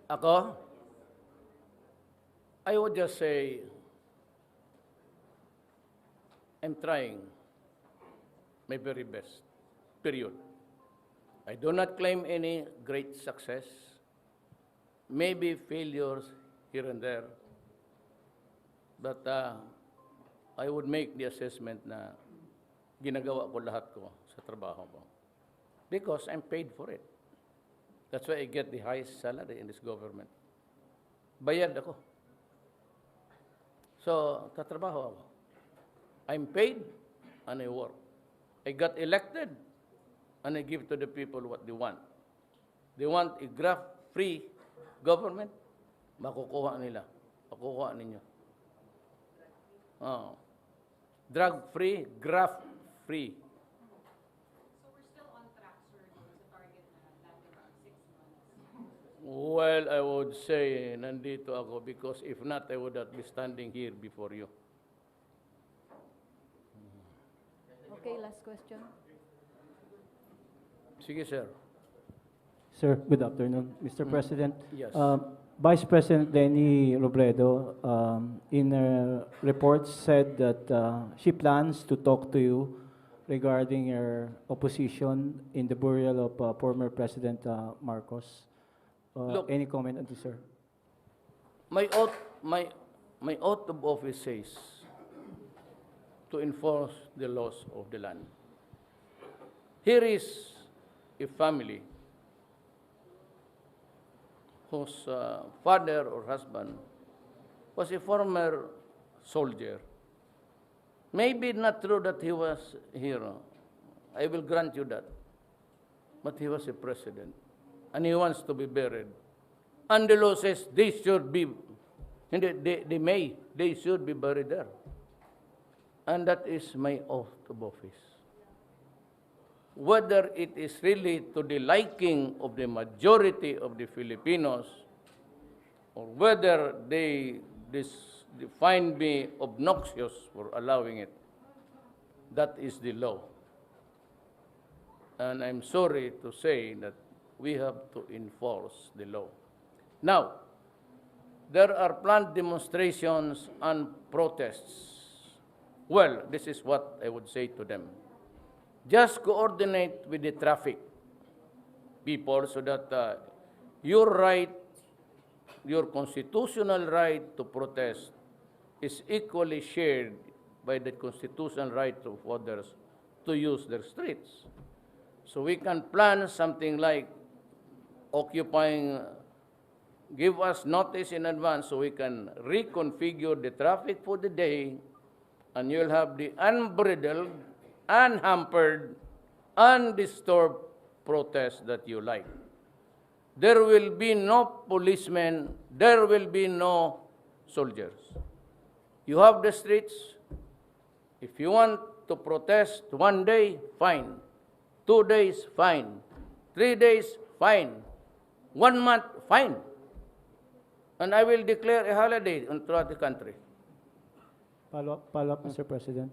Ako? I would just say, I'm trying my very best, period. I do not claim any great success, maybe failures here and there, but I would make the assessment na ginagawa ko lahat ko sa trabaho ko. Because I'm paid for it. That's why I get the highest salary in this government. Bayad ako. So, tatrabaho ako. I'm paid and I work. I got elected and I give to the people what they want. They want a graft-free government, makukuha nila. Makukuha ninyo. Drug-free, graft-free. So we're still on track, sir, sa target na natin around 6 months. Well, I would say nandito ako because if not, I would not be standing here before you. Okay, last question. Sige, sir. Sir, good afternoon. Mr. President, Yes. Vice President Leni Robredo, in her report said that she plans to talk to you regarding your opposition in the burial of former President Marcos. Look. Any comment on this, sir? My oath of office says to enforce the laws of the land. Here is a family whose father or husband was a former soldier. Maybe not true that he was a hero. I will grant you that. But he was a president. And he wants to be buried. And the law says they should be, they should be buried there. And that is my oath of office. Whether it is really to the liking of the majority of the Filipinos, or whether they find me obnoxious for allowing it, that is the law. And I'm sorry to say that we have to enforce the law. Now, there are planned demonstrations and protests. Well, this is what I would say to them. Just coordinate with the traffic people so that your right, your constitutional right to protest is equally shared by the constitutional right of others to use their streets. So we can plan something like occupying, give us notice in advance so we can reconfigure the traffic for the day, and you'll have the unbridled, unhampered, undisturbed protest that you like. There will be no policemen, there will be no soldiers. You have the streets. If you want to protest 1 day, fine. 2 days, fine. 3 days, fine. 1 month, fine. And I will declare a holiday throughout the country. Follow up, Mr. President.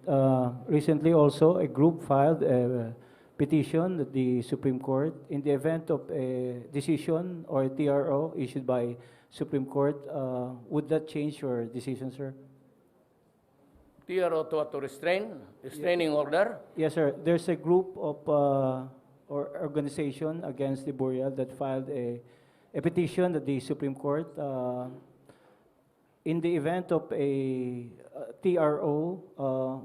Recently also, a group filed a petition at the Supreme Court. In the event of a decision or a TRO issued by Supreme Court, would that change your decision, sir? TRO to restraining order. Yes, sir. There's a group of or organization against the burial that filed a petition at the Supreme Court. In the event of a TRO,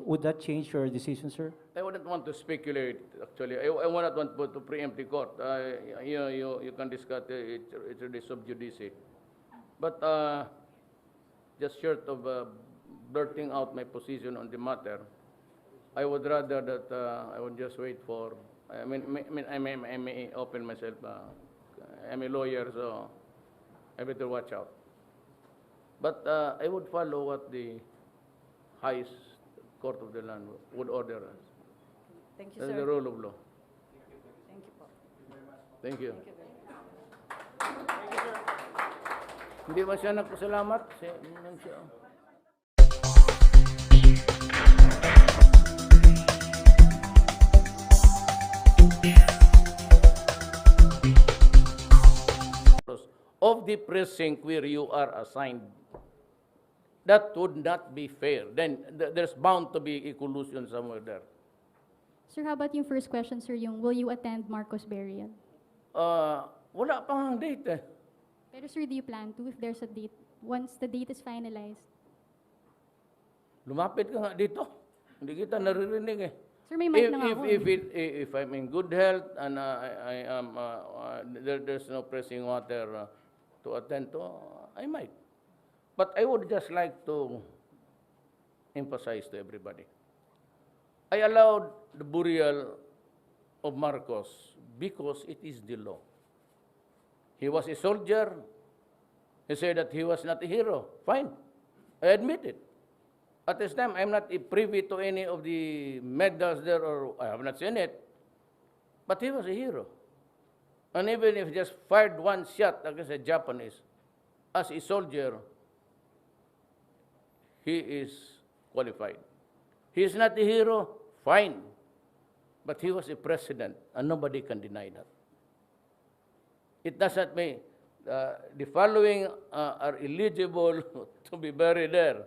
would that change your decision, sir? I wouldn't want to speculate, actually. I wouldn't want to preempt the court. You can discuss it, it's really sub judice. But just short of blurting out my position on the matter, I would rather that I would just wait for, I may open myself, I'm a lawyer, so I better watch out. But I would follow what the highest court of the land would order us. Thank you, That's sir. the rule of law. Thank you po. Thank you. Thank you very much. Hindi ba siya nagpasalamat? Siya. Of the precinct where you are assigned. That would not be fair. Then there's bound to be a collusion somewhere there. Sir, how about yung first question, sir, yung will you attend Marcos burial? Wala pang date eh. Pero sir, do you plan to if there's a date? Once the date is finalized? Lumapit ka nga dito. Hindi kita naririnig eh. Sir, may mic na nga ako. If I'm in good health and I am there's no pressing matter to attend to, I might. But I would just like to emphasize to everybody. I allowed the burial of Marcos because it is the law. He was a soldier. He said that he was not a hero. Fine. I admit it. At this time, I'm not privy to any of the medals there, or I have not seen it. But he was a hero. And even if he just fired one shot against the Japanese, as a soldier, he is qualified. He is not a hero, fine. But he was a president, and nobody can deny that. It does not mean the following are eligible to be buried there.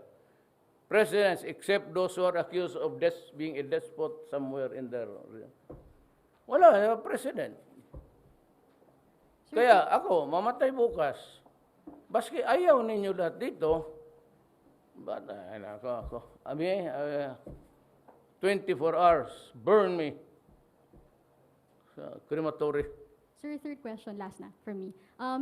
Presidents, except those who are accused of being a despot somewhere in their... Wala, president. Kaya ako, mamatay bukas. Baski ayaw ninyo lahat dito, but ako, 24 hours, burn me sa crematory. Sir, third question, last na for me.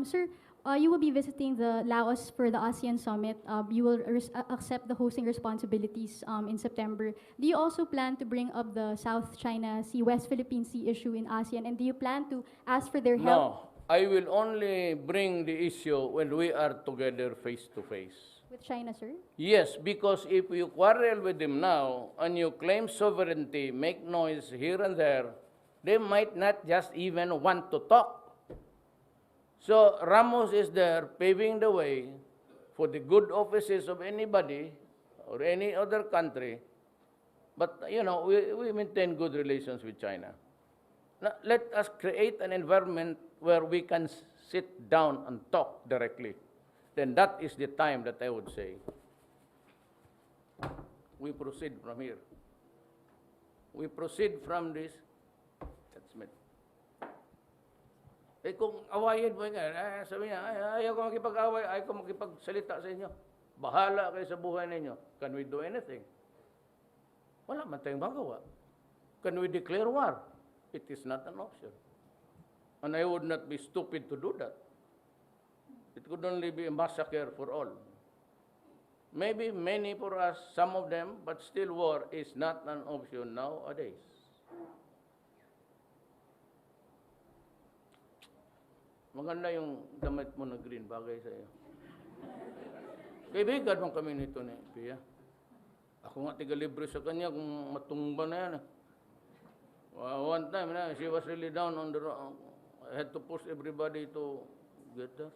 Sir, you will be visiting the Laos for the ASEAN Summit. You will accept the hosting responsibilities in September. Do you also plan to bring up the South China Sea, West Philippine Sea issue in ASEAN? And do you plan to ask for their help? No, I will only bring the issue when we are together face to face. With China, sir? Yes, because if you quarrel with them now and you claim sovereignty, make noise here and there, they might not just even want to talk. So Ramos is there paving the way for the good offices of anybody or any other country. But, you know, we maintain good relations with China. Now, let us create an environment where we can sit down and talk directly. Then that is the time that I would say we proceed from here. We proceed from this. That's me. Eh kung awayin mo nga, sabi niya, ayaw ko makipag-away, ayaw ko makipagsalita sa inyo. Bahala kayo sa buhay ninyo. Can we do anything? Wala man tayong magawa. Can we declare war? It is not an option. And I would not be stupid to do that. It could only be a massacre for all. Maybe many for us, some of them, but still war is not an option nowadays. Maganda yung damit mo na green, bagay sa iyo. Kaibigan mong kami nito ni Pia. Ako nga tiga-libre sa kanya kung matumba na yan. One time, she was really down on the I had to push everybody to get that.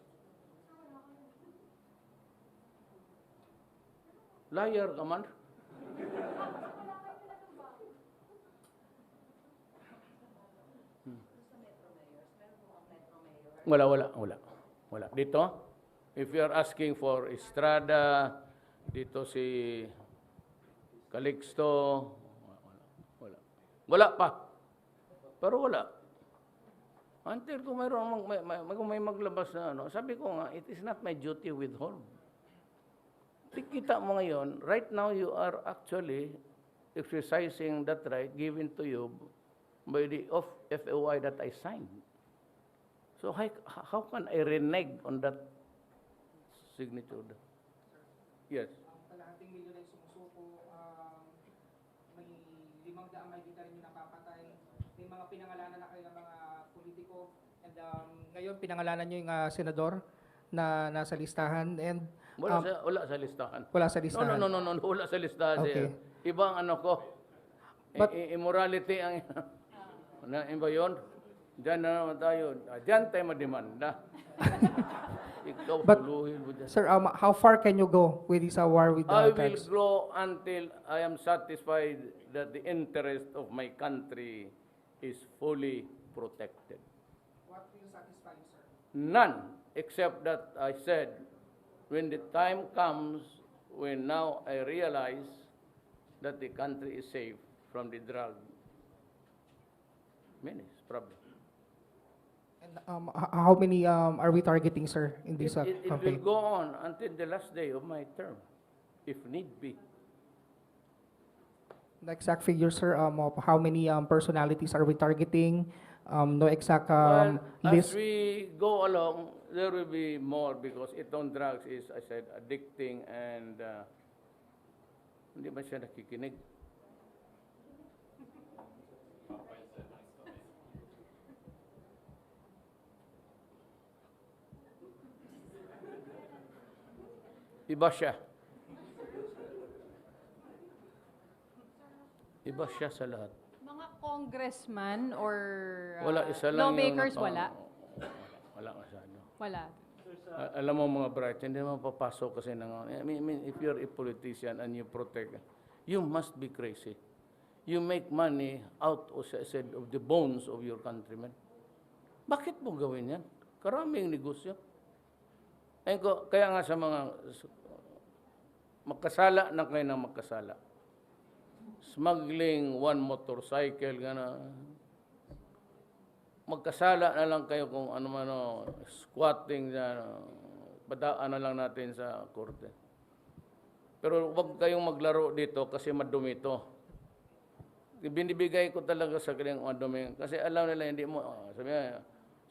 Liar ka man. Wala. Dito, if you are asking for Estrada, dito si Calixto, wala pa. Pero wala. Until kung may maglabas na ano, sabi ko nga, it is not my duty to withhold. Kita mo ngayon, right now you are actually exercising that right given to you by the FOI that I signed. So how can I renege on that signature? Yes. Ang kalahating milyon ay sumusuko, may 500 may kita rin yung napapatay, may mga pinangalanan na kayo ng mga politiko, and ngayon pinangalanan nyo yung senador na nasa listahan, and Wala sa listahan. wala sa listahan. No, wala sa listahan. Okay. Ibang ano ko, But- immorality ang, iba yun? Diyan na naman tayo. Diyan tayo mademanda. Ikaw, But- puluhin mo dyan. Sir, how far can you go with this war with the I will tribes? grow until I am satisfied that the interest of my country is fully protected. What will satisfy you, sir? None, except that I said, when the time comes, when now I realize that the country is safe from the drug menace, problem. And how many are we targeting, sir, in this It will campaign? go on until the last day of my term, if need be. The exact figure, sir, of how many personalities are we targeting? No exact Well, as list. we go along, there will be more because itong drugs is, I said, addicting and hindi ba siya nakikinig? Iba siya. Iba siya sa lahat. Mga congressman or Wala, isa lang lawmakers, yung... wala? Wala masyado. Wala. Alam mo mga bright, hindi naman papasok kasi ng... I mean, if you're a politician and you protect, you must be crazy. You make money out of, said, of the bones of your countrymen. Bakit mo gawin yan? Karaming negosyo. Ayun ko, kaya nga sa mga... Magkasala na kayo ng magkasala. Smuggling one motorcycle, gana. Magkasala na lang kayo kung ano man, squatting, padaan na lang natin sa korte. Pero huwag kayong maglaro dito kasi madumi ito. Binibigay ko talaga sa kanyang madumi. Kasi alam nila, hindi mo,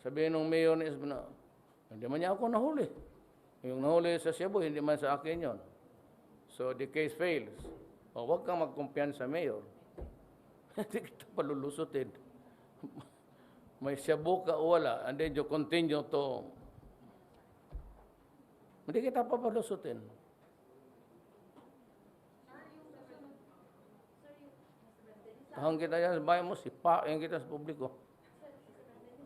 sabihin ng mayor ni Isbana, hindi man niya ako nahuli. Yung nahuli sa Cebu, hindi man sa akin yon. So the case fails. O huwag kang magkumpiyansa sa mayor. Hindi kita palulusutin. May Cebu ka o wala, and then you continue to... Hindi kita papalusutin. Tahang kita yan, bayan mo, sipain kita sa publiko.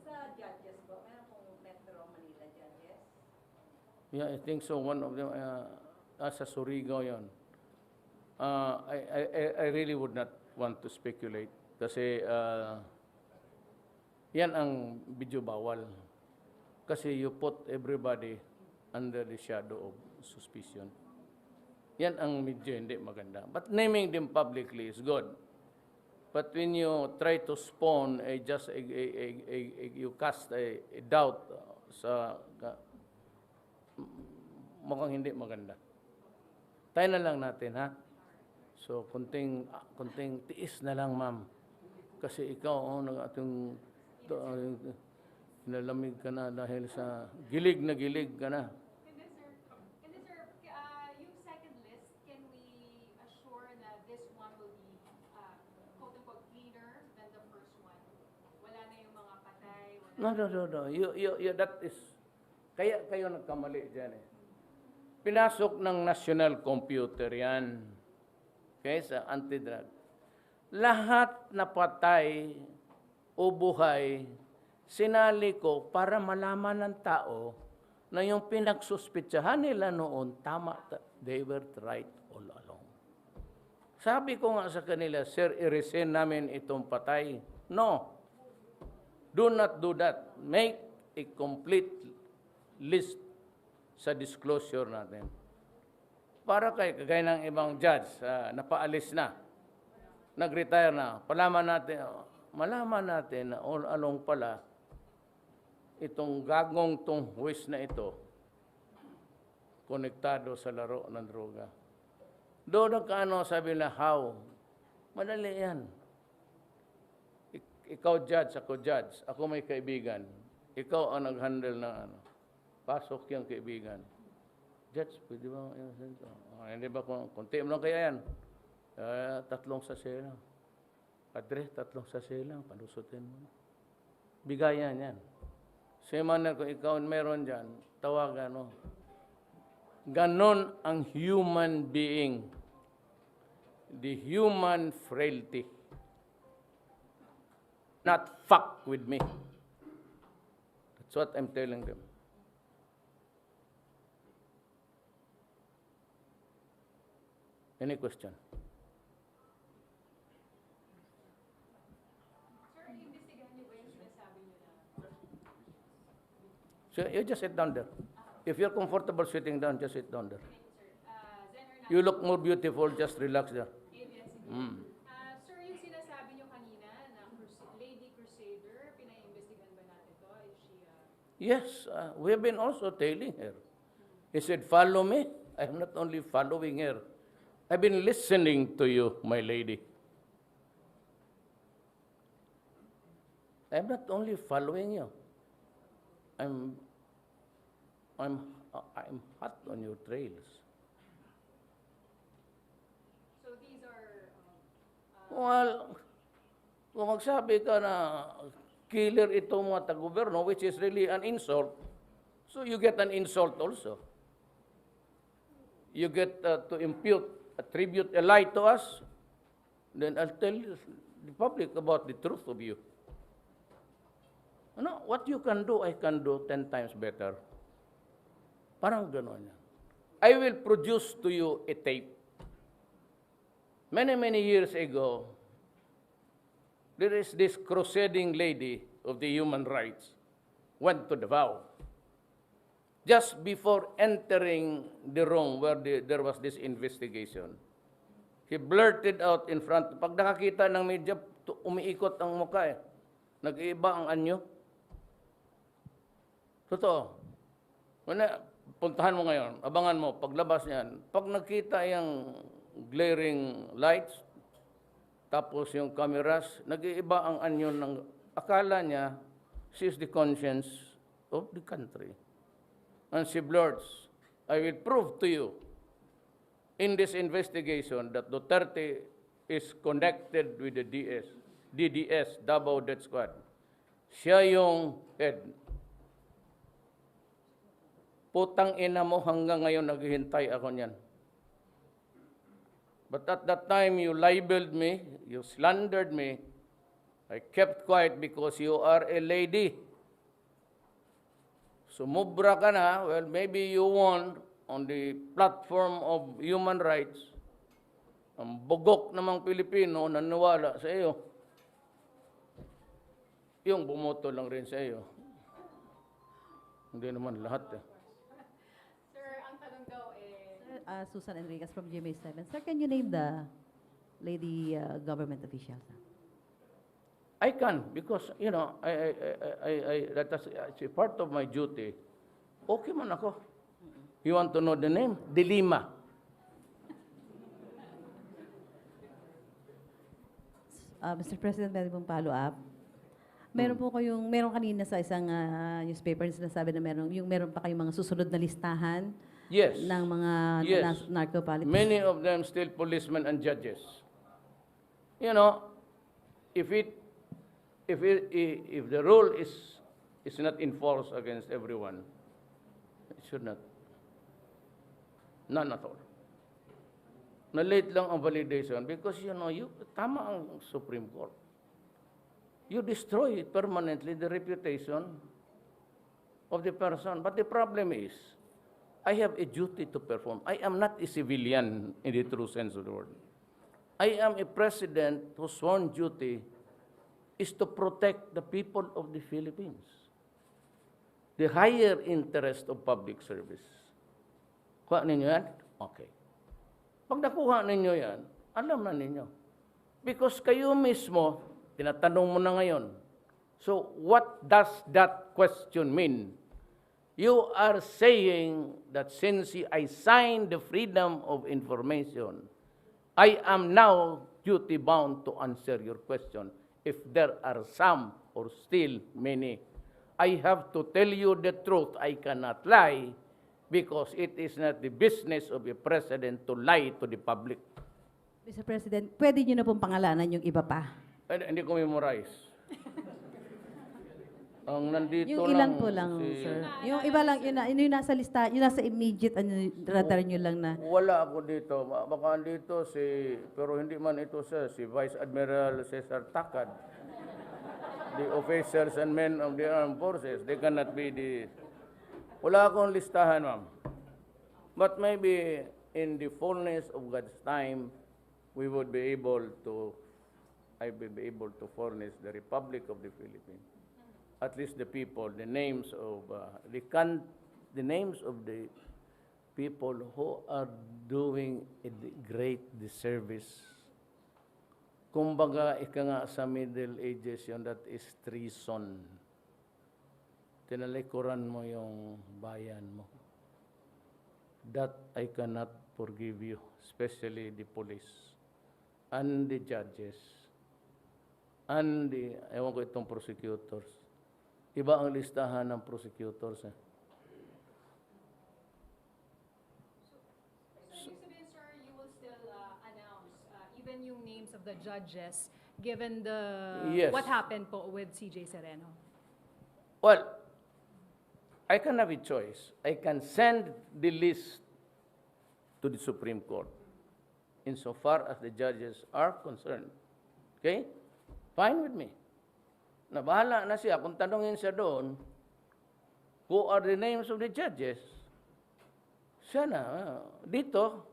Sa judges po, meron pong Metro Manila judges. Yeah, I think so. One of them, sa Surigao yon. I really would not want to speculate kasi yan ang video bawal. Kasi you put everybody under the shadow of suspicion. Yan ang medyo hindi maganda. But naming them publicly is good. But when you try to spawn you cast a doubt sa mukhang hindi maganda. Tayo na lang natin, ha? So, kunting tiis na lang, ma'am. Kasi ikaw, ating nalamig ka na dahil sa gilig ka na. Hindi, sir. Yung second list, can we assure na this one will be, quote-unquote, cleaner than the first one? Wala na yung mga patay? No. That is, kaya kayo nagkamali dyan eh. Pinasok ng national computer yan. Okay, sa anti-drug. Lahat na patay o buhay Sinali ko para malaman ng tao na yung pinagsuspitsahan nila noon, tama, they were right all along. Sabi ko nga sa kanila, Sir, i-resign namin itong patay. No. Do not do that. Make a complete list sa disclosure natin. Para kagaya ng ibang judge, napaalis na, nag-retire na, malaman natin na all along pala, itong gagong tong huwis na ito, konektado sa laro ng droga. Doon nagkaano, sabi na, how? Madali yan. Ikaw judge, ako may kaibigan. Ikaw ang nag-handle ng ano. Pasok yung kaibigan. Judge, pwede ba? Hindi ba kung konti mo lang kaya yan? 3 sachet lang. Padre, 3 sachet lang. Palusutin mo. Bigayan yan. Sa manner kung ikaw meron dyan, tawagan mo. Ganon ang human being. The human frailty. Not fuck with me. That's what I'm telling them. Any question? Sir, imbestigahan niyo ba yung sinasabi niyo na? So you just sit down there. If you're comfortable sitting down, just sit down there. Thank you, sir. Zen Hernandez, You look more beautiful, just relax there. ABS-CBN. Sir, yung sinasabi niyo kanina na Lady Crusader, pinaimbestigahan ba natin to? Is she, Yes, we have been also telling her. He said, follow me. I'm not only following her. I've been listening to you, my lady. I'm not only following you. I'm hot on your trails. so these are, Well, kung magsabi ka na killer itong mga taga-gobyerno, which is really an insult, so you get an insult also. You get to impute, attribute a lie to us, then I'll tell the public about the truth of you. Ano, what you can do, I can do 10 times better. Parang gano'n yan. I will produce to you a tape. Many, many years ago, there is this crusading lady of the human rights went to Davao. Just before entering the room where there was this investigation, he blurted out in front. Pag nakakita ng media, umiikot ang mukha eh. Nag-iiba ang anyo. Totoo. Puntahan mo ngayon, abangan mo, paglabas niyan, pag nakita yung glaring lights, tapos yung cameras, nag-iiba ang anyo ng, akala niya, she is the conscience of the country. And she blurts, I will prove to you in this investigation that Duterte is connected with the DDS, Davao Death Squad. Siya yung head. Putang ina mo, hanggang ngayon naghihintay ako niyan. But at that time, you libeled me, you slandered me. I kept quiet because you are a lady. Sumubra ka na, well, maybe you won on the platform of human rights. Ang bugok namang Pilipino naniwala sa iyo. Yung bumoto lang rin sa iyo. Hindi naman lahat eh. sir, ang tanong daw eh, Susan Enriquez from GMA7. Sir, can you name the lady government officials? I can, because, you know, that's it's a part of my duty. Okay man ako. You want to know the name? De Lima. Mr. President, pwede pong follow up? Meron kanina sa isang newspaper na sinasabi na meron pa kayong mga susunod na listahan Yes. ng mga Yes. narco-politics. Many of them still policemen and judges. You know, if the rule is not enforced against everyone, it should not. None at all. Na-late lang ang validation because, you know, tama ang Supreme Court. you destroy permanently the reputation of the person. But the problem is, I have a duty to perform. I am not a civilian in the true sense of the word. I am a president whose sworn duty is to protect the people of the Philippines. The higher interest of public service. Kuha ninyo yan? Okay. Pag nakuha ninyo yan, alam na ninyo. Because kayo mismo, tinatanong mo na ngayon. So, what does that question mean? You are saying that since I signed the Freedom of Information, I am now duty-bound to answer your question. If there are some or still many, I have to tell you the truth. I cannot lie because it is not the business of a president to lie to the public. Mr. President, pwede nyo na pong pangalanan yung iba pa. Hindi ko memorize. Ang nandito Yung ilan po lang, si- sir. Yung iba lang, yung nasa lista, yung nasa immediate, radar nyo lang na. Wala ako dito. Baka dito pero hindi man ito si Vice Admiral Cesar Takad. The officers and men of the armed forces, they cannot be Wala akong listahan, ma'am. But maybe in the fullness of God's time, we would be able to, I will be able to furnish the Republic of the Philippines. At least the people, the names of the names of the people who are doing a great disservice. Kumbaga, ika nga sa Middle Ages yun, that is treason. Tinalikuran mo yung bayan mo. That I cannot forgive you, especially the police and the judges and ewan ko itong prosecutors. Iba ang listahan ng prosecutors. So, ibig sabihin, sir, you will still announce even yung names of the judges given Yes. what happened po with CJ Sereno? Well, I can have a choice. I can send the list to the Supreme Court insofar as the judges are concerned. Okay? Fine with me. Nabahala na siya. Kung tanongin siya doon, who are the names of the judges? Siya na. Dito,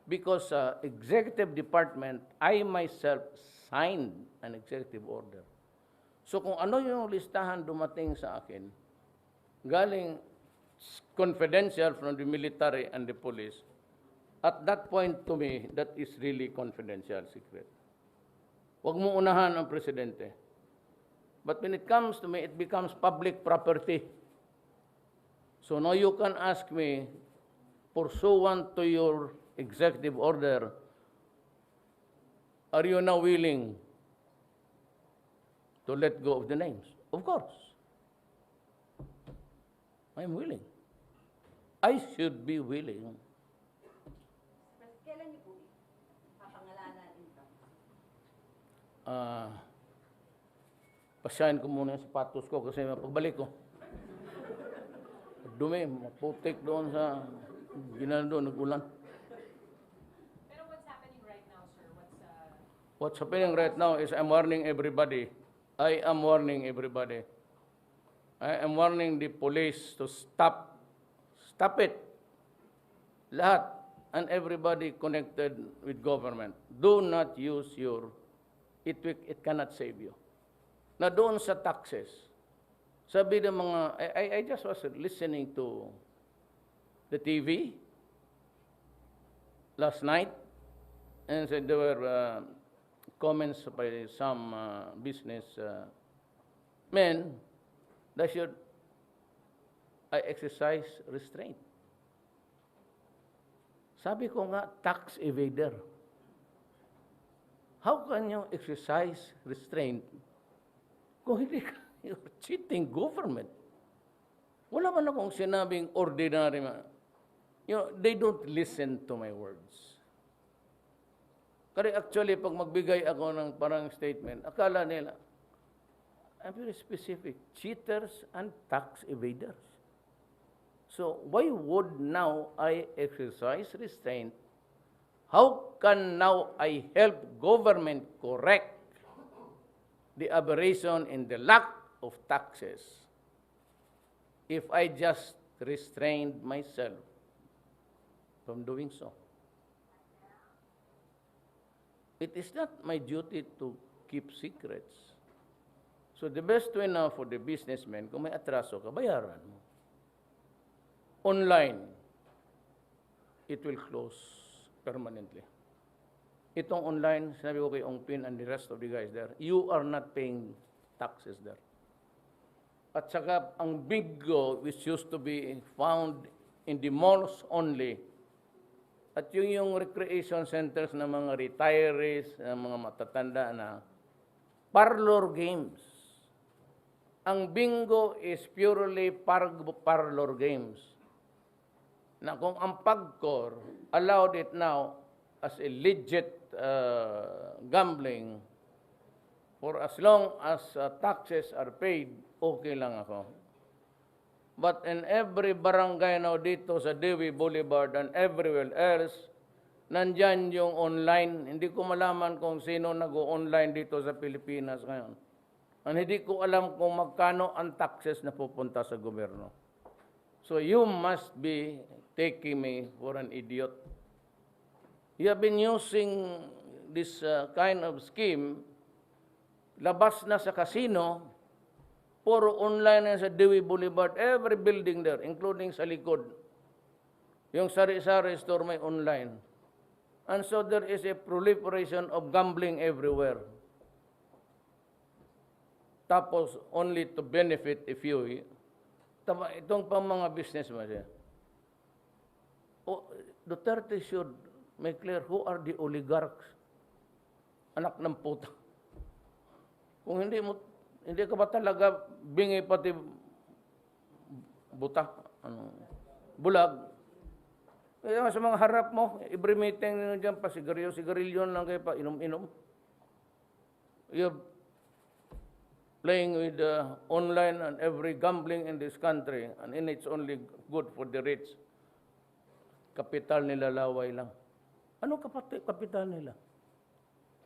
because executive department, I myself signed an executive order. So kung ano yung listahan dumating sa akin, galing confidential from the military and the police, at that point to me, that is really confidential secret. Huwag mo unahan ang presidente. But when it comes to me, it becomes public property. So now you can ask me, pursuant to your executive order, are you now willing to let go of the names? Of course. I'm willing. I should be willing. Kailan niyo po papangalanan ito? Pasyahin ko muna yung sapatos ko kasi pagbalik ko. Dumi, maputik doon sa ginano doon, nag-ulan. Pero what's happening right now, sir? What's happening right now is I'm warning everybody. I am warning everybody. I am warning the police to stop it. Lahat and everybody connected with government. Do not use it cannot save you. Na doon sa taxes, sabi ng mga, I just was listening to the TV last night, and said there were comments by some business men that should I exercise restraint. Sabi ko nga, tax evader. How can you exercise restraint kung hindi ka, you're cheating government? Wala man akong sinabing ordinary. They don't listen to my words. Kasi actually, pag magbigay ako ng parang statement, akala nila, I'm very specific, cheaters and tax evaders. So, why would now I exercise restraint? How can now I help government correct the aberration in the lack of taxes if I just restrained myself from doing so. It is not my duty to keep secrets. So the best way now for the businessman, kung may atraso ka, bayaran mo. Online, it will close permanently. Itong online, sinabi ko kay Ong Pin and the rest of the guys there, you are not paying taxes there. At saka, ang bingo, which used to be found in the malls only, at yung recreation centers ng mga retirees, ng mga matatanda na parlor games. Ang bingo is purely parlor games. Na kung ang PAGCOR allowed it now as a legit gambling, for as long as taxes are paid, okay lang ako. But in every barangay now dito sa Dewey Boulevard and everywhere else, nandyan yung online. Hindi ko malaman kung sino nag-online dito sa Pilipinas ngayon. And hindi ko alam kung magkano ang taxes na pupunta sa gobyerno. So you must be taking me for an idiot. You have been using this kind of scheme, labas na sa casino, puro online na sa Dewey Boulevard, every building there, including sa likod. Yung sari-sari store may online. And so there is a proliferation of gambling everywhere. Tapos, only to benefit a few. Itong pang mga businessmen siya. Duterte should make clear who are the oligarchs. Anak ng puta. Kung hindi ka ba talaga bingi pati buta, bulag. Kaya sa mga harap mo, every meeting nyo dyan, sigarilyo lang kayo pa, inom-inom. You're playing with online and every gambling in this country, and it's only good for the rich. Kapital nila laway lang. Ano kapital nila?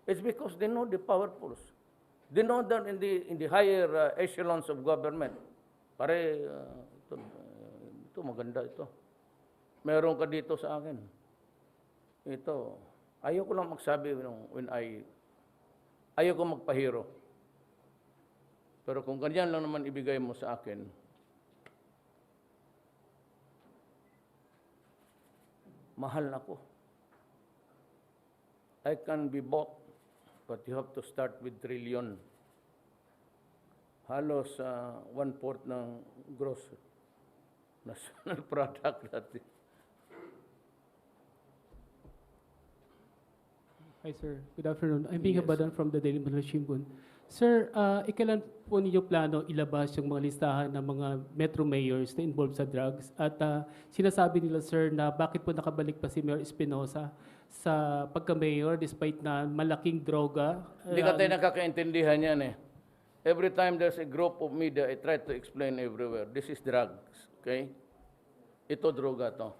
It's because they know the powerfuls. They know that in the higher echelons of government. Pare, ito maganda ito. Meron ka dito sa akin. Ito, ayaw ko lang magsabi ayaw ko magpahiro. Pero kung ganyan lang naman ibigay mo sa akin, mahal ako. I can be bought, but you have to start with trillion. Halos 1/4 ng gross national product natin. Hi, sir. Good afternoon. I'm Bing Habadan from the Daily Manila Shimbun. Sir, ikilan po ninyo plano ilabas yung mga listahan ng mga metro mayors na involved sa drugs? At sinasabi nila, sir, na bakit po nakabalik pa si Mayor Espinosa sa pagka-mayor despite na malaking droga? Hindi ka tayo nakakaintindihan yan eh. Every time there's a group of media, I try to explain everywhere. This is drugs, okay? Ito droga to.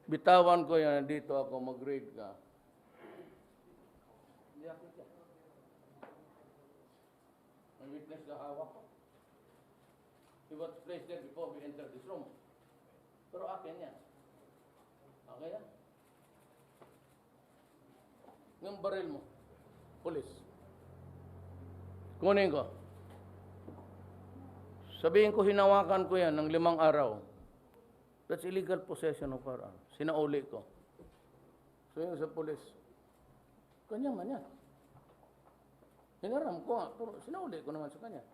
Bitawan ko yan, dito ako mag-read ka. Ang witness na hawak ko. He was placed there before we entered this room. Pero akin yan. Okay yan? Yung baril mo, police. Kunin ko. Sabihin ko, hinawakan ko yan ng 5 araw. That's illegal possession of firearm. Sinauli ko. So yun sa police, kanya man yan. Hinaram ko nga, pero sinauli ko naman sa kanya.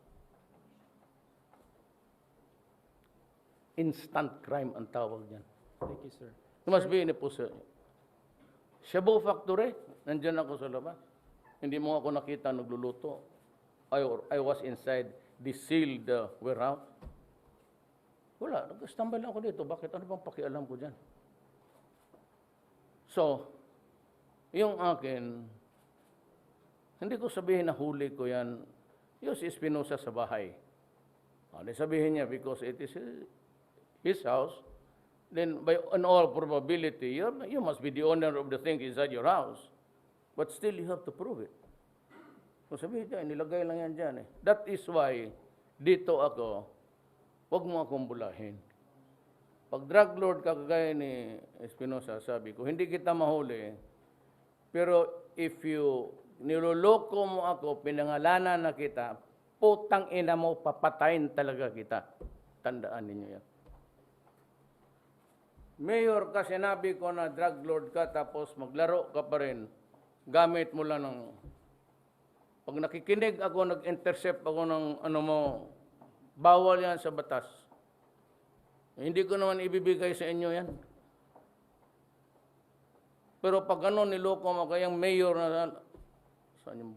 Instant crime ang tawag niyan. Thank you, sir. You must be in a possession. Shabu Factory, nandyan ako sa labas. Hindi mo ako nakita nagluluto. I was inside the sealed warehouse. Wala, nag-stumble lang ako dito. Bakit? Ano bang pakialam ko dyan? So, yung akin, hindi ko sabihin na huli ko yan. Yung si Espinosa sa bahay. Sabihin niya, because it is his house, then by in all probability, you must be the owner of the thing inside your house. But still, you have to prove it. Kung sabihin niya, nilagay lang yan dyan eh. That is why, dito ako, huwag mo akong bulahin. Pag drug lord ka kagaya ni Espinosa, sabi ko, hindi kita mahuli. Pero if you niloloko mo ako, pinangalanan na kita, putang ina mo, papatayin talaga kita. Tandaan ninyo yan. Mayor ka, sinabi ko na drug lord ka, tapos maglaro ka pa rin. Gamit mo lang ng... Pag nakikinig ako, nag-intercept ako ng ano mo, bawal yan sa batas. Hindi ko naman ibibigay sa inyo yan. Pero pag ano, niloko mo kayang mayor na... Saan yung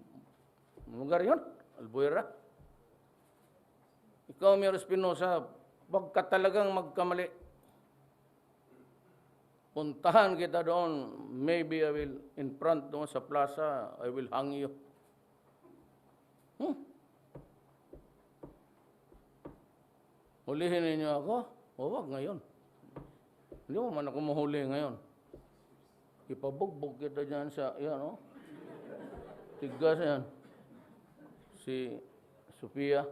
lugar yun? Albuera? Ikaw, Mayor Espinosa, wag ka talagang magkamali. Puntahan kita doon. Maybe I will, in front doon sa plaza, I will hang you. Hulihin ninyo ako? O wag ngayon. Hindi mo man ako mahuli ngayon. Ipabugbog kita dyan sa, yan o. Tigas yan. Si Sofia.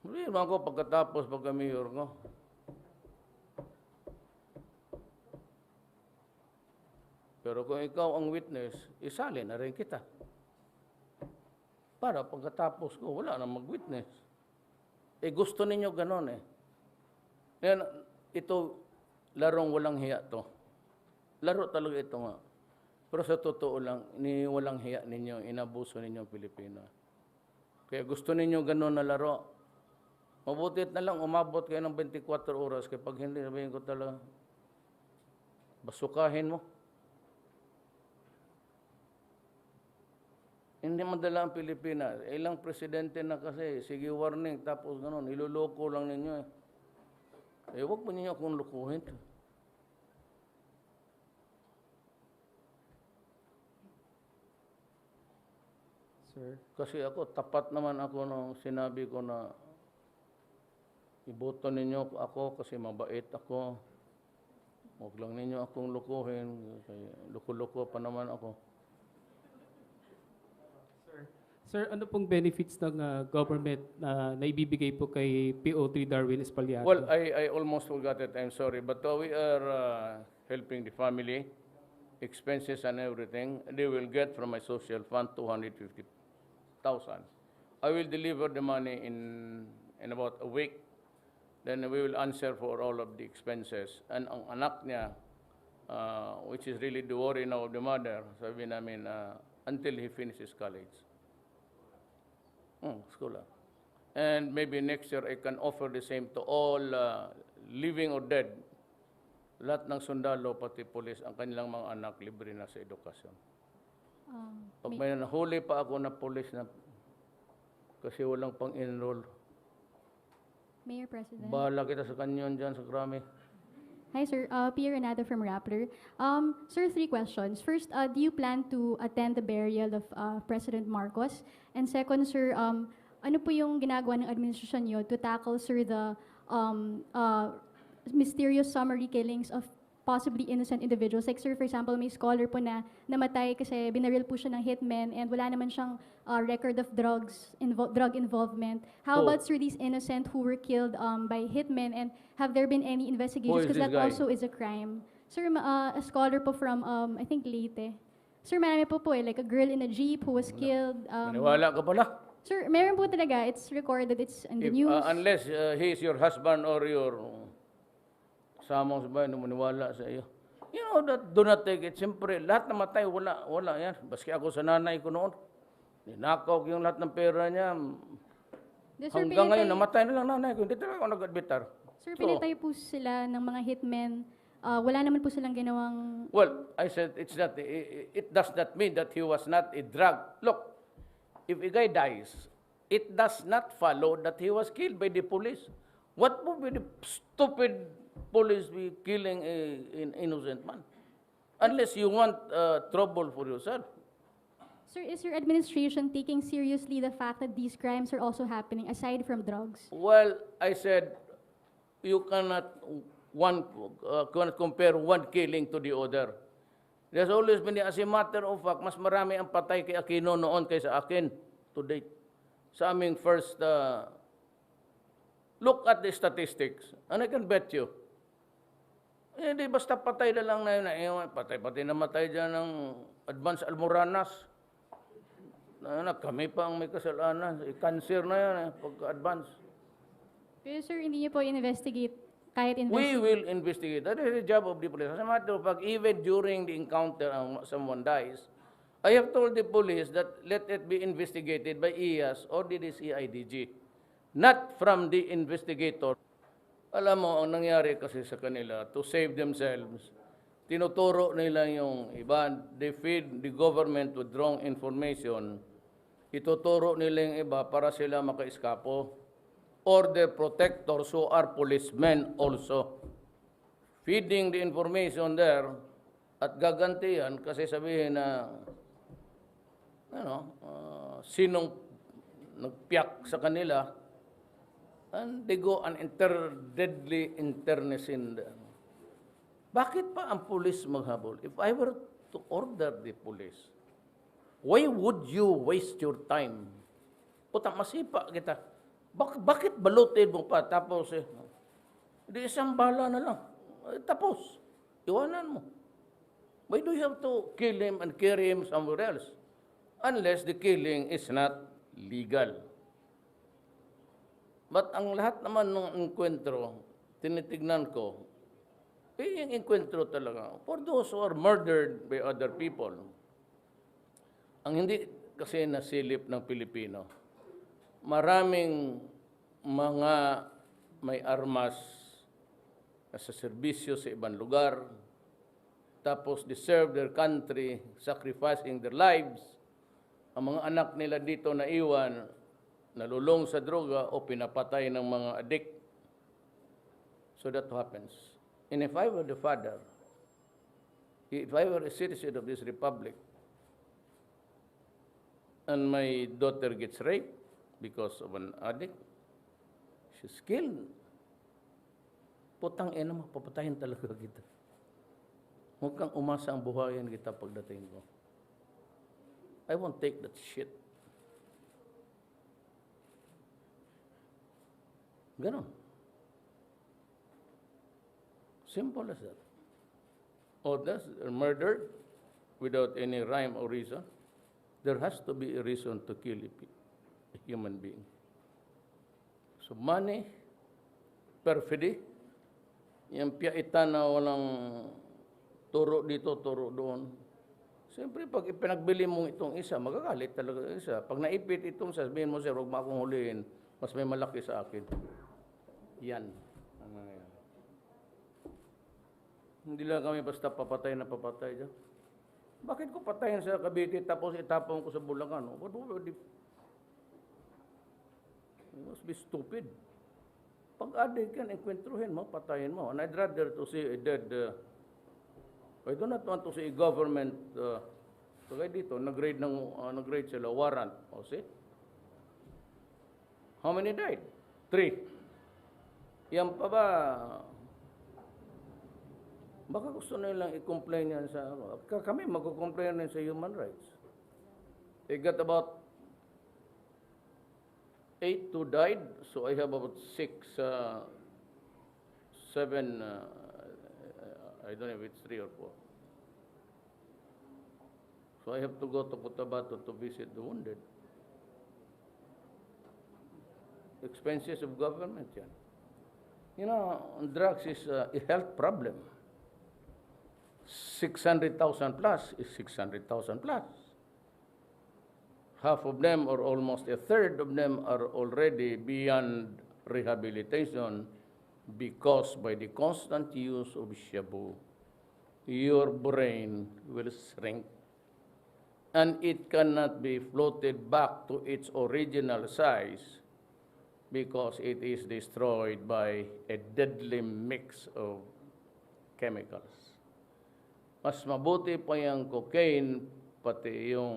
Hulihin mo ako pagkatapos pagka-mayor ko. Pero kung ikaw ang witness, isali na rin kita. Para pagkatapos ko, wala na mag-witness. Eh gusto ninyo ganon eh. Yan, ito, larong walang hiya to. Laro talaga ito nga. Pero sa totoo lang, ni walang hiya ninyo, inabuso ninyo ang Pilipino. Kaya gusto ninyo ganon na laro. Mabutit na lang, umabot kayo ng 24 oras. Kaya pag hindi, sabihin ko talaga, basukahin mo. Hindi madala ang Pilipinas. Ilang presidente na kasi, sige warning, tapos gano'n, niloloko lang ninyo eh. Eh, huwag mo ninyo akong lukuhin. Sir. Kasi ako, tapat naman ako nung sinabi ko na iboto ninyo ako kasi mabait ako. Huwag lang ninyo akong lukuhin. Kasi luko-luko pa naman ako. Sir, ano pong benefits ng government na naibibigay po kay PO3 Darwin Espaillat? Well, I almost forgot it. I'm sorry. But we are helping the family, expenses and everything. They will get from my social fund 250,000. I will deliver the money in about a week. Then we will answer for all of the expenses. And ang anak niya, which is really the worry now of the mother, sabi namin, until he finishes college. School. And maybe next year I can offer the same to all living or dead. Lahat ng sundalo, pati polis, ang kanilang mga anak libre na sa edukasyon. Pag may nahuli pa ako na polis na kasi walang pang-enroll, Mayor President. bahala kita sa kanyon dyan sa Grammy. Hi, sir. Pierre Renado from Rappler. Sir, 3 questions. First, do you plan to attend the burial of President Marcos? And second, sir, ano po yung ginagawa ng administrasyon niyo to tackle, sir, the mysterious summary killings of possibly innocent individuals? Like, sir, for example, may scholar po na namatay kasi binaril po siya ng hitman and wala naman siyang record of drug involvement. How Oh. about, sir, these innocent who were killed by hitmen, and have there been any investigations? Who is Because this that guy? also is a crime. Sir, a scholar po from, I think, Leyte. Sir, marami po like a girl in a jeep who was killed. Maniwala ka pala. Sir, meron po talaga. It's recorded. It's in the news. Unless he is your husband or your samang sabay, hindi maniwala sa iyo. You know that, do not take it. Siyempre, lahat na matay, wala yan. Baski ako sa nanay ko noon. Ninakaw ko yung lahat ng pera niya. Yes, sir, Hanggang ngayon, pinatay- namatay na lang nanay ko. Hindi talaga ako nag-admitar. Sir, So, pinatay po sila ng mga hitmen. Wala naman po silang ginawang... well, I said it's not. It does not mean that he was not a drug. Look, if a guy dies, it does not follow that he was killed by the police. What would be the stupid police be killing an innocent man? Unless you want trouble for yourself. Sir, is your administration taking seriously the fact that these crimes are also happening aside from drugs? Well, I said you cannot compare one killing to the other. There's always been, as a matter of fact, mas marami ang patay kay Aquino noon kaysa akin to date. Sa aming first, look at the statistics, and I can bet you, hindi basta patay na lang na yun, patay-patay namatay dyan ng advanced Almoranas. Kami pa ang may kasalanan. Cancer na yan, pagka-advance. Pero sir, hindi niyo po investigate kahit We will investigate. That is the job of the police. As a matter of fact, even during the encounter, someone dies, I have told the police that let it be investigated by IAS or the CIDG, not from the investigator. Alam mo, ang nangyari kasi sa kanila, to save themselves, tinuturo nila yung iba, they feed the government with wrong information, ituturo nila yung iba para sila makaiskapo. Or their protectors who are policemen also. Feeding the information there at gagantihan kasi sabihin na sinong nagpiyak sa kanila, and they go and deadly internecine there. Bakit pa ang police maghabol? If I were to order the police, why would you waste your time? Putang masipa kita. Bakit balutin mo pa? Tapos, di isang bala na lang. Tapos, iwanan mo. Why do you have to kill him and carry him somewhere else? Unless the killing is not legal. But ang lahat naman ng enkwentro, tinitignan ko, yung enkwentro talaga, for those who are murdered by other people, ang hindi kasi nasilip ng Pilipino, maraming mga may armas sa serbisyo sa ibang lugar, tapos they serve their country, sacrificing their lives. Ang mga anak nila dito na iwan, nalulong sa droga o pinapatay ng mga addict. So that happens. And if I were the father, if I were a citizen of this republic, and my daughter gets raped, because of an addict, she's killed. Putang ina, mapapatayin talaga kita. Huwag kang umasa ang buhayan kita pagdating ko. I won't take that shit. Ganon. Simple as that. Others are murdered without any rhyme or reason. There has to be a reason to kill a human being. So money, perfidy, yung piyaitan na walang turo dito, turo doon. Siyempre, pag ipinagbili mo itong isa, magagalit talaga yung isa. Pag naipit itong isa, sabihin mo, sir, huwag mo akong hulihin, mas may malaki sa akin. Yan. Hindi lang kami basta papatay na papatay dyan. Bakit ko patayin sa Cavite tapos itapon ko sa Bulacan? What would it? You must be stupid. Pag adik yan, enkwentruhin mo, patayin mo. And I'd rather to see a dead, I do not want to see a government, kaya dito, nag-raid sila, warrant. O see? How many died? 3. Yan pa ba, baka gusto nilang i-complain yan sa, kami mag-complain yan sa human rights. They got about 8 who died, so I have about 7, I don't know if it's 3 or 4. So I have to go to Cotabato to visit the wounded. Expenses of government yan. You know, drugs is a health problem. 600,000 plus is 600,000 plus. Half of them, or almost a third of them, are already beyond rehabilitation because by the constant use of shabu, your brain will shrink and it cannot be floated back to its original size because it is destroyed by a deadly mix of chemicals. Mas mabuti pa yung cocaine, pati yung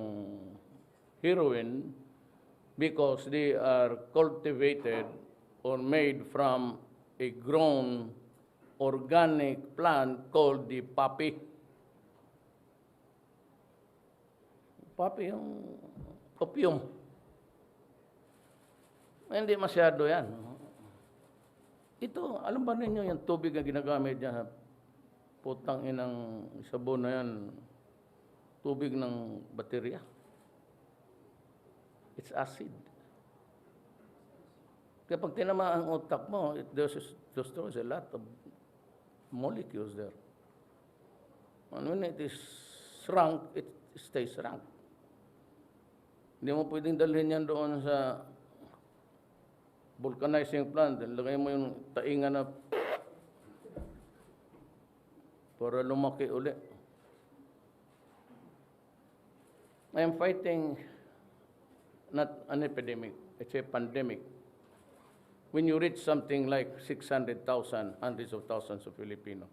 heroin, because they are cultivated or made from a grown organic plant called the poppy. Papi, yung opium. Hindi masyado yan. Ito, alam ba ninyo yung tubig na ginagamit dyan? Putang inang sabon na yan, tubig ng baterya. It's acid. Kaya pag tinamaan ang utak mo, it destroys a lot of molecules there. And when it is shrunk, it stays shrunk. Hindi mo pwedeng dalhin yan doon sa vulcanizing plant. Lagay mo yung tainga na para lumaki uli. I am fighting not an epidemic, it's a pandemic. When you reach something like 600,000, hundreds of thousands of Filipinos,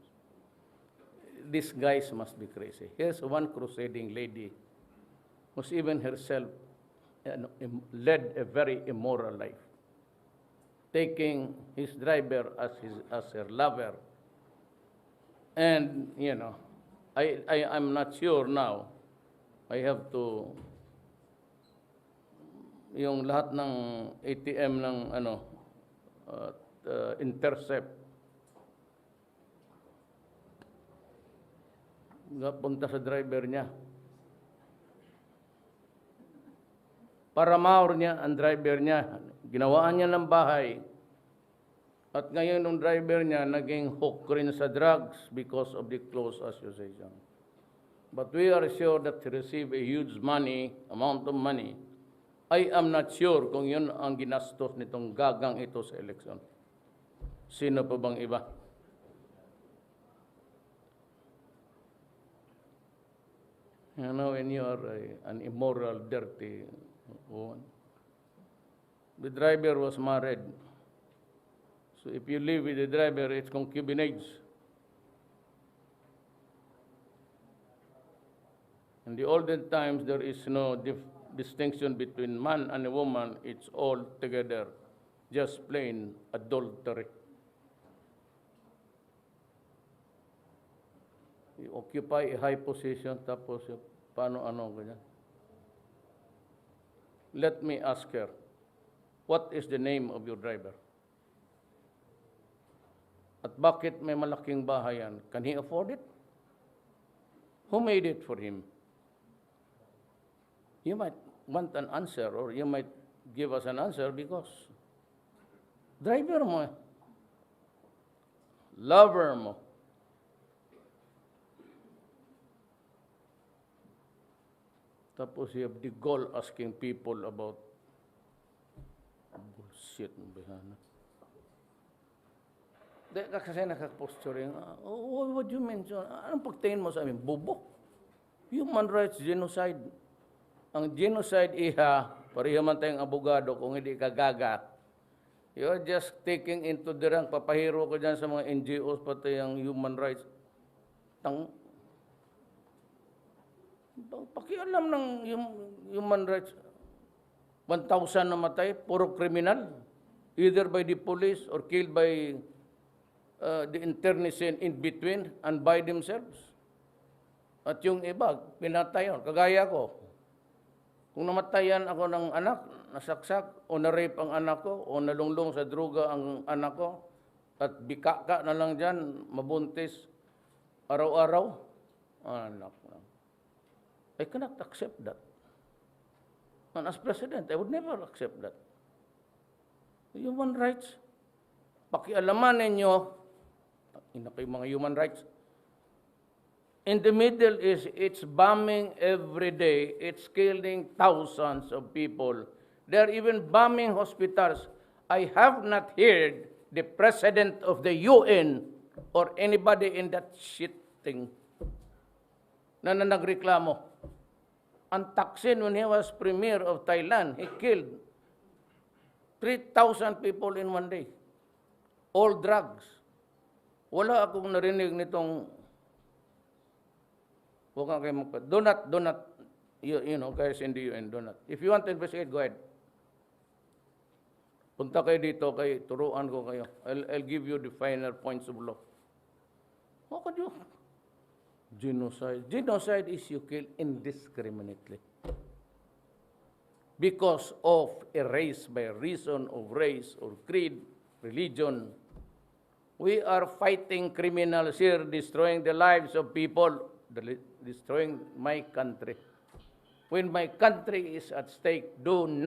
these guys must be crazy. Here's one crusading lady who's even herself led a very immoral life, taking his driver as her lover. And, you know, I'm not sure now. I have to, yung lahat ng ATM ng intercept, punta sa driver niya. Paramaur niya ang driver niya. Ginawaan niya ng bahay. At ngayon yung driver niya naging hook rin sa drugs because of the close association. But we are sure that he received a huge amount of money. I am not sure kung yun ang ginastos nitong gagang ito sa eleksyon. Sino pa bang iba? You know, when you are an immoral, dirty woman. The driver was married. So if you live with the driver, it's concubinage. In the olden times, there is no distinction between man and a woman. It's all together, just plain adultery. You occupy a high position, tapos paano ganyan. Let me ask her, what is the name of your driver? At bakit may malaking bahay yan? Can he afford it? Who made it for him? You might want an answer, or you might give us an answer because driver mo, lover mo. Tapos you have the goal asking people about bullshit ng bihana. Kasi nakaposture yung, what do you mention? Anong pagtingin mo sa amin? Bobo. Human rights, genocide. Ang genocide pareho man tayong abogado kung hindi ka gaga. You're just taking into the rank, papahiro ko dyan sa mga NGOs, pati yung human rights. Pakialam ng human rights. 1,000 namatay, puro kriminal. Either by the police or killed by the internecine in between and by themselves. At yung iba, pinatayon. Kagaya ko. Kung namatayan ako ng anak, nasaksak, o na-rape ang anak ko, o nalunglong sa droga ang anak ko, at bikaka na lang dyan, mabuntis, araw-araw, anak na. I cannot accept that. And as president, I would never accept that. Human rights, pakialaman ninyo, mga human rights. In the Middle East, it's bombing every day. It's killing thousands of people. They're even bombing hospitals. I have not heard the president of the UN or anybody in that shit thing na nagreklamo. Ang Thaksin, when he was premier of Thailand, he killed 3,000 people in one day. All drugs. Wala akong narinig nitong huwag kang kayo magpa. Do not, you know, guys in the UN, do not. If you want to investigate, go ahead. Punta kayo dito, turuan ko kayo. I'll give you the finer points of law. How could you genocide. Genocide is you kill indiscriminately because of a race, by reason of race or creed, religion. We are fighting criminals here, destroying the lives of people, destroying my country. When my country is at stake, do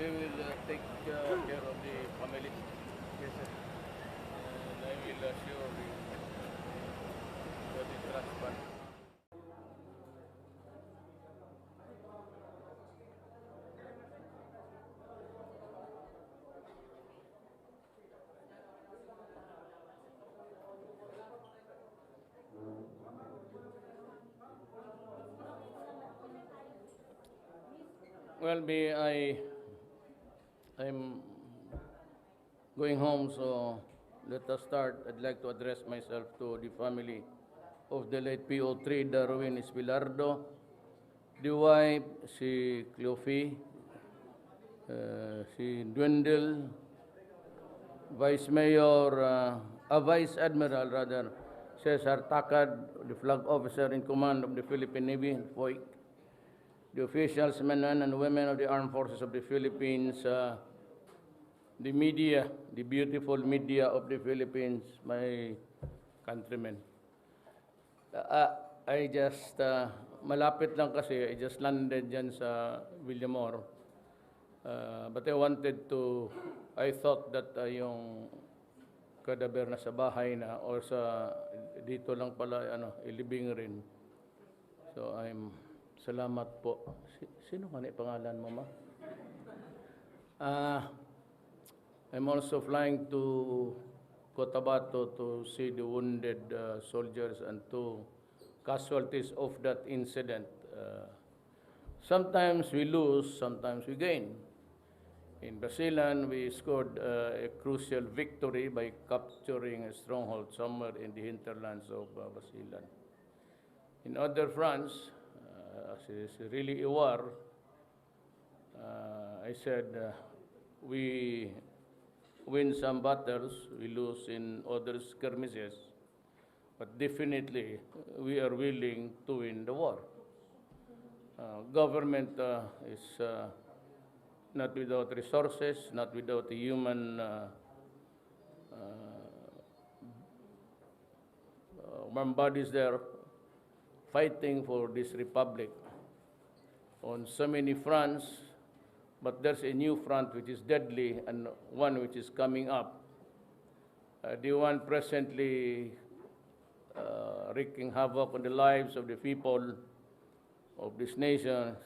we will take care of the family. Yes, sir. And I will assure you that the trust fund. Well, I'm going home, so let us start. I'd like to address myself to the family of the late PO3 Darwin Espilardo, the wife, si Cleofi, si Dwindle, Vice Mayor, Vice Admiral rather, Cesar Takad, the flag officer in command of the Philippine Navy, FOIC, the officials, men and women of the Armed Forces of the Philippines, the media, the beautiful media of the Philippines, my countrymen. I just, malapit lang kasi, I just landed dyan sa Villamor. But I thought that yung kadaber na sa bahay na or sa dito lang pala ilibing rin. So salamat po. Sino ka ni pangalan mo, ma? I'm also flying to Cotabato to see the wounded soldiers and 2 casualties of that incident. Sometimes we lose, sometimes we gain. In Basilan, we scored a crucial victory by capturing a stronghold somewhere in the hinterlands of Basilan. In other fronts, as is really a war, I said we win some battles, we lose in other skirmishes, but definitely we are willing to win the war. Government is not without resources, not without the human bodies there fighting for this republic on so many fronts, But there's a new front which is deadly and one which is coming up. The one presently wreaking havoc on the lives of the people of this nation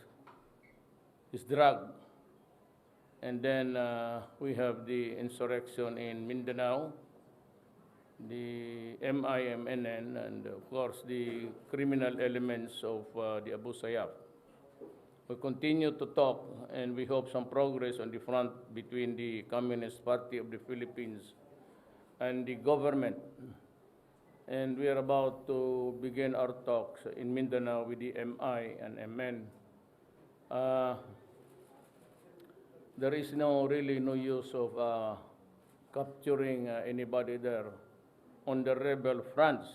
is drug. And then we have the insurrection in Mindanao, the MIMNN, and of course the criminal elements of the Abu Sayyaf. We continue to talk, and we hope some progress on the front between the Communist Party of the Philippines and the government. And we are about to begin our talks in Mindanao with the MI and MN. There is really no use of capturing anybody there. On the rebel fronts,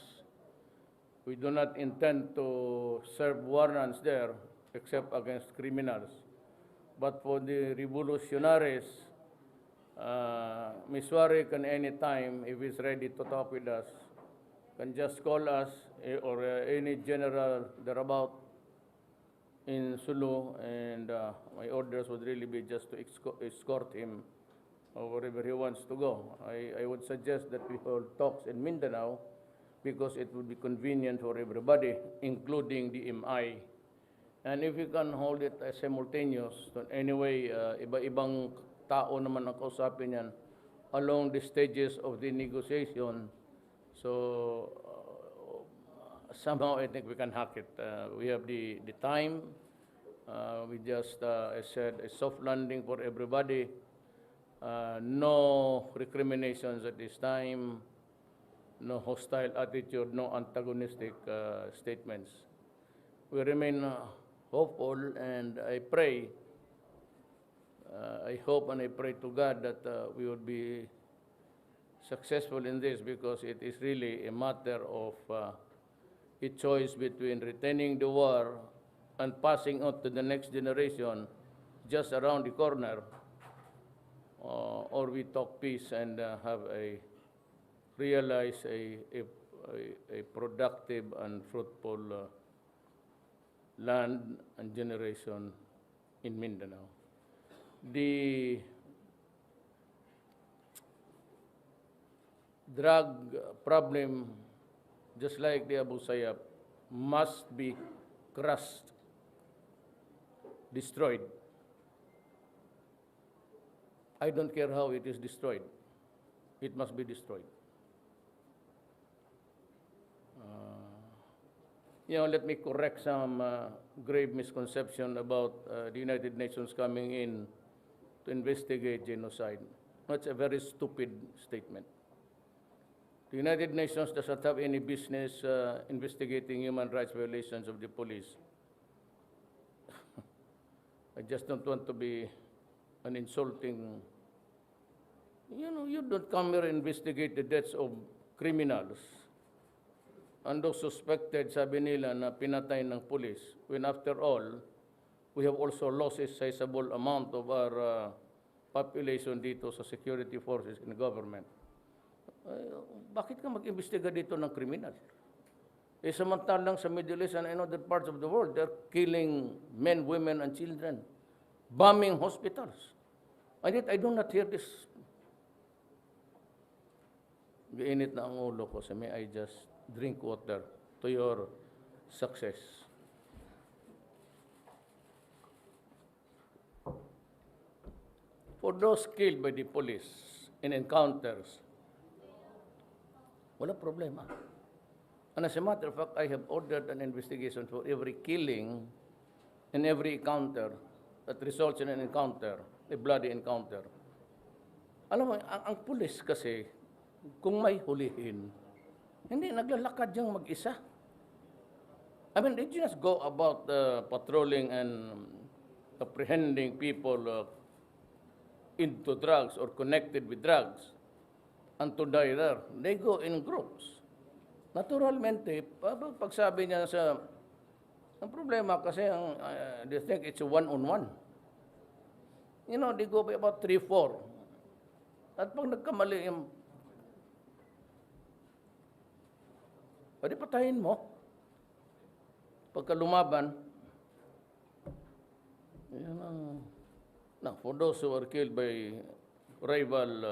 we do not intend to serve warrants there except against criminals. But for the revolutionaries, Ms. Wari can anytime, if he's ready to talk with us, can just call us or any general thereabout in Sulu, and my orders would really be just to escort him wherever he wants to go. I would suggest that we hold talks in Mindanao because it would be convenient for everybody, including the MI. And if we can hold it simultaneous, anyway, iba-ibang tao naman ang kausapin yan along the stages of the negotiation. So somehow I think we can hack it. We have the time. We just, I said, a soft landing for everybody. No recriminations at this time. No hostile attitude, no antagonistic statements. We remain hopeful, and I pray, I hope and I pray to God that we will be successful in this, because it is really a matter of a choice between retaining the war and passing on to the next generation just around the corner, or we talk peace and realize a productive and fruitful land and generation in Mindanao. The drug problem, just like the Abu Sayyaf, must be crushed, destroyed. I don't care how it is destroyed. It must be destroyed. Let me correct some grave misconception about the United Nations coming in to investigate genocide. That's a very stupid statement. The United Nations does not have any business investigating human rights violations of the police. I just don't want to be an insulting. You don't come here and investigate the deaths of criminals. And those suspected, sabi nila, na pinatay ng police, when after all, we have also lost a sizable amount of our population dito sa security forces in government. Bakit ka mag-imbestiga dito ng kriminal? Samantalang sa Middle East and in other parts of the world, they're killing men, women, and children, bombing hospitals. And yet, I do not hear this. Giinit na ang ulo ko, so may I just drink water to your success. For those killed by the police in encounters, wala problema. And as a matter of fact, I have ordered an investigation for every killing and every encounter that results in an encounter, a bloody encounter. Alam mo, ang pulis kasi, kung may hulihin, hindi naglalakad diyang mag-isa. I mean, they just go about patrolling and apprehending people into drugs or connected with drugs and to die there. They go in groups. Naturalmente, pag sabi niya ang problema kasi they think it's a one-on-one. They go by about 3-4. At pag nagkamali yung pwede patayin mo. Pagka lumaban, Now, for those who were killed by rival